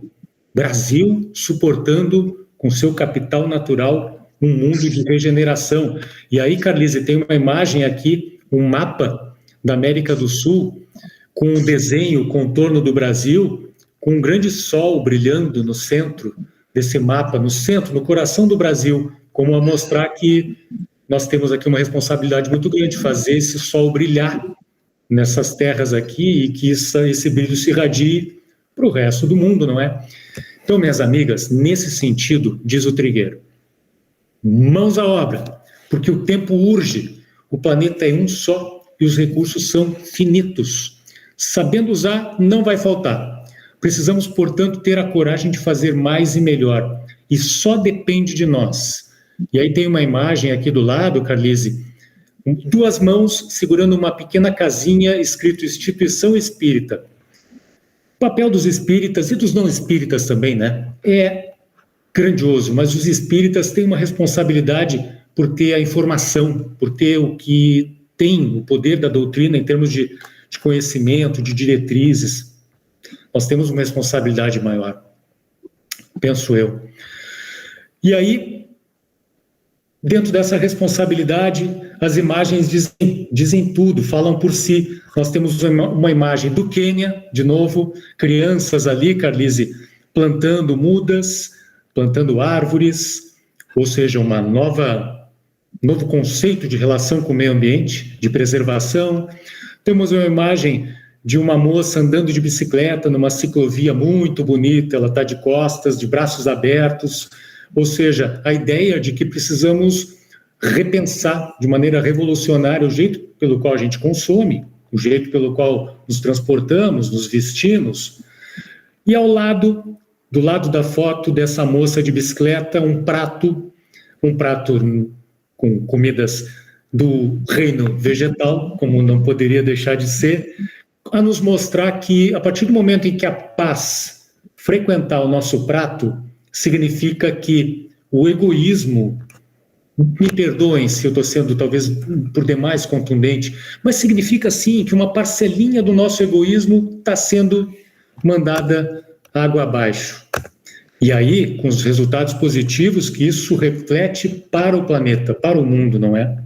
Brasil suportando com seu capital natural um mundo de regeneração. E aí, Carlise, tem uma imagem aqui, um mapa da América do Sul, com um desenho, o contorno do Brasil, com um grande sol brilhando no centro desse mapa, no centro, no coração do Brasil, como a mostrar que nós temos aqui uma responsabilidade muito grande de fazer esse sol brilhar nessas terras aqui e que esse brilho se irradie para o resto do mundo, não é? Então, minhas amigas, nesse sentido, diz o Trigueiro, mãos à obra, porque o tempo urge, o planeta é um só e os recursos são finitos. Sabendo usar, não vai faltar. Precisamos, portanto, ter a coragem de fazer mais e melhor, e só depende de nós. E aí tem uma imagem aqui do lado, Carlise, duas mãos segurando uma pequena casinha escrito Instituição Espírita. O papel dos espíritas e dos não espíritas também, né? É grandioso, mas os espíritas têm uma responsabilidade por ter a informação, por ter o que tem o poder da doutrina em termos de conhecimento, de diretrizes. Nós temos uma responsabilidade maior, penso eu. E aí, dentro dessa responsabilidade, as imagens dizem tudo, falam por si. Nós temos uma imagem do Quênia, de novo, crianças ali, Carlise, plantando mudas, plantando árvores, ou seja, novo conceito de relação com o meio ambiente, de preservação. Temos uma imagem de uma moça andando de bicicleta numa ciclovia muito bonita, ela está de costas, de braços abertos, ou seja, a ideia de que precisamos repensar de maneira revolucionária o jeito pelo qual a gente consome, o jeito pelo qual nos transportamos, nos vestimos. E do lado da foto dessa moça de bicicleta, um prato com comidas do reino vegetal, como não poderia deixar de ser, a nos mostrar que, a partir do momento em que a paz frequentar o nosso prato, significa que o egoísmo, me perdoem se eu estou sendo talvez por demais contundente, mas significa sim que uma parcelinha do nosso egoísmo está sendo mandada água abaixo. E aí, com os resultados positivos que isso reflete para o planeta, para o mundo, não é?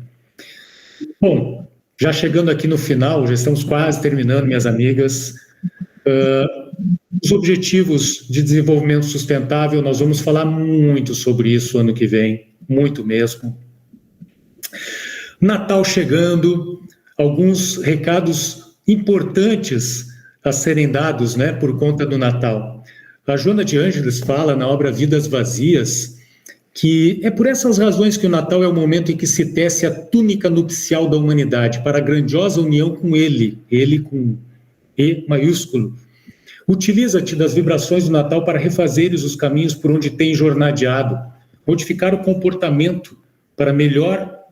Bom, já chegando aqui no final, já estamos quase terminando, minhas amigas. Os objetivos de desenvolvimento sustentável, nós vamos falar muito sobre isso ano que vem, muito mesmo. Natal chegando, alguns recados importantes a serem dados, né, por conta do Natal. A Joana de Ângeles fala na obra Vidas Vazias que é por essas razões que o Natal é o momento em que se tece a túnica nupcial da humanidade para a grandiosa união com ele com E maiúsculo. Utiliza-te das vibrações do Natal para refazeres os caminhos por onde tens jornadeado, modificar o comportamento para melhor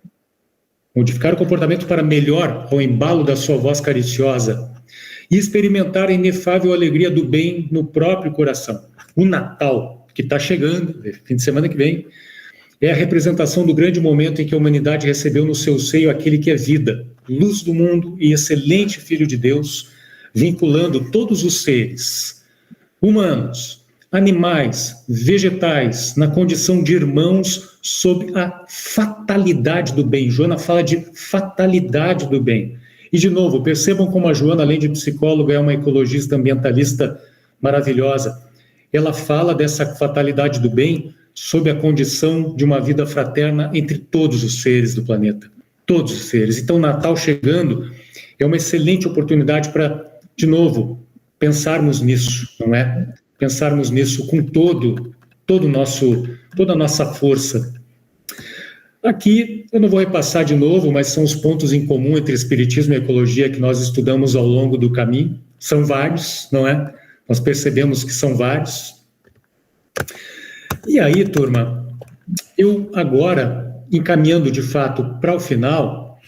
ao embalo da sua voz cariciosa e experimentar a inefável alegria do bem no próprio coração. O Natal, que está chegando, fim de semana que vem, é a representação do grande momento em que a humanidade recebeu no seu seio aquele que é vida, luz do mundo e excelente Filho de Deus, vinculando todos os seres, humanos, animais, vegetais, na condição de irmãos, sob a fatalidade do bem. Joana fala de fatalidade do bem. E, de novo, percebam como a Joana, além de psicóloga, é uma ecologista ambientalista maravilhosa. Ela fala dessa fatalidade do bem sob a condição de uma vida fraterna entre todos os seres do planeta. Todos os seres. Então, o Natal chegando é uma excelente oportunidade para, de novo, pensarmos nisso, não é? Pensarmos nisso com toda a nossa força. Aqui, eu não vou repassar de novo, mas são os pontos em comum entre Espiritismo e Ecologia que nós estudamos ao longo do caminho. São vários, não é? Nós percebemos que são vários. E aí, turma, eu agora, encaminhando de fato para o final,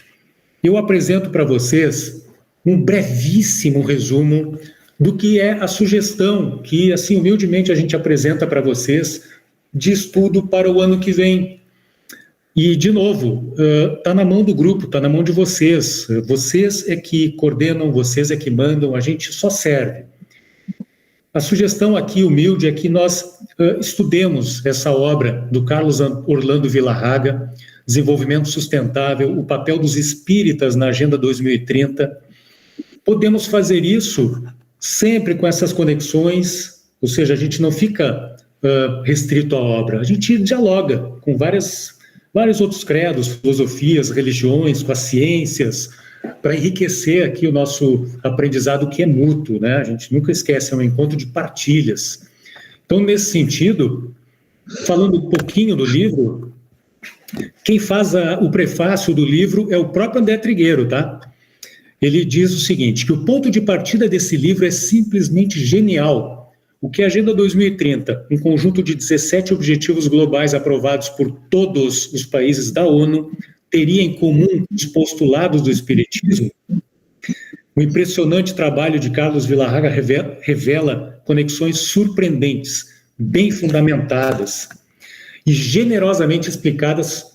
eu apresento para vocês um brevíssimo resumo do que é a sugestão que, assim, humildemente a gente apresenta para vocês de estudo para o ano que vem. E, de novo, está na mão do grupo, está na mão de vocês. Vocês é que coordenam, vocês é que mandam, a gente só serve. A sugestão aqui, humilde, é que nós estudemos essa obra do Carlos Orlando Villarraga, Desenvolvimento Sustentável, o papel dos espíritas na Agenda 2030. Podemos fazer isso sempre com essas conexões, ou seja, a gente não fica restrito à obra, a gente dialoga com vários outros credos, filosofias, religiões, com as ciências, para enriquecer aqui o nosso aprendizado que é mútuo, né? A gente nunca esquece, é um encontro de partilhas. Então, nesse sentido, falando um pouquinho do livro, quem faz o prefácio do livro é o próprio André Trigueiro, tá? Ele diz o seguinte, que o ponto de partida desse livro é simplesmente genial. O que a Agenda 2030, um conjunto de 17 objetivos globais aprovados por todos os países da ONU, teria em comum os postulados do Espiritismo? O impressionante trabalho de Carlos Villarraga revela conexões surpreendentes, bem fundamentadas e generosamente explicadas,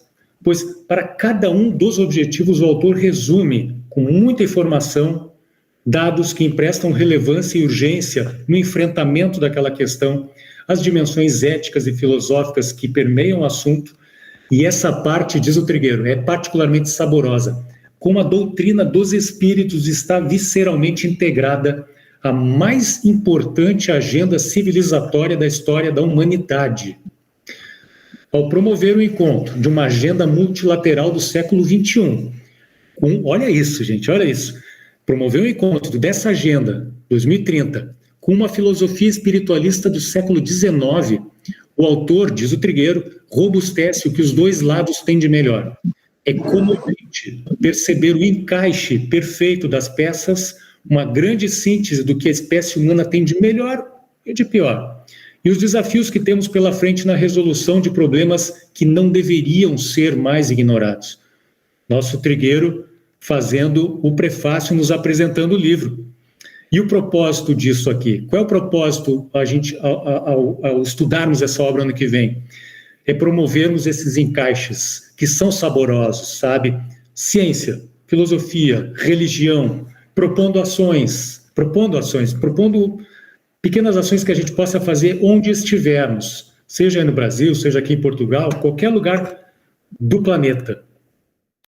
pois para cada um dos objetivos o autor resume, com muita informação, dados que emprestam relevância e urgência no enfrentamento daquela questão, as dimensões éticas e filosóficas que permeiam o assunto. E essa parte, diz o Trigueiro, é particularmente saborosa, como a doutrina dos espíritos está visceralmente integrada à mais importante agenda civilizatória da história da humanidade. Ao promover o encontro de uma agenda multilateral do século XXI, olha isso, gente, olha isso, promover o encontro dessa agenda 2030 com uma filosofia espiritualista do século XIX, o autor, diz o Trigueiro, robustece o que os dois lados têm de melhor. É comovente perceber o encaixe perfeito das peças, uma grande síntese do que a espécie humana tem de melhor e de pior, e os desafios que temos pela frente na resolução de problemas que não deveriam ser mais ignorados. Nosso Trigueiro fazendo o prefácio, nos apresentando o livro. E o propósito disso aqui? Qual é o propósito ao estudarmos essa obra ano que vem? É promovermos esses encaixes que são saborosos, sabe? Ciência, filosofia, religião, propondo pequenas ações que a gente possa fazer onde estivermos, seja aí no Brasil, seja aqui em Portugal, qualquer lugar do planeta.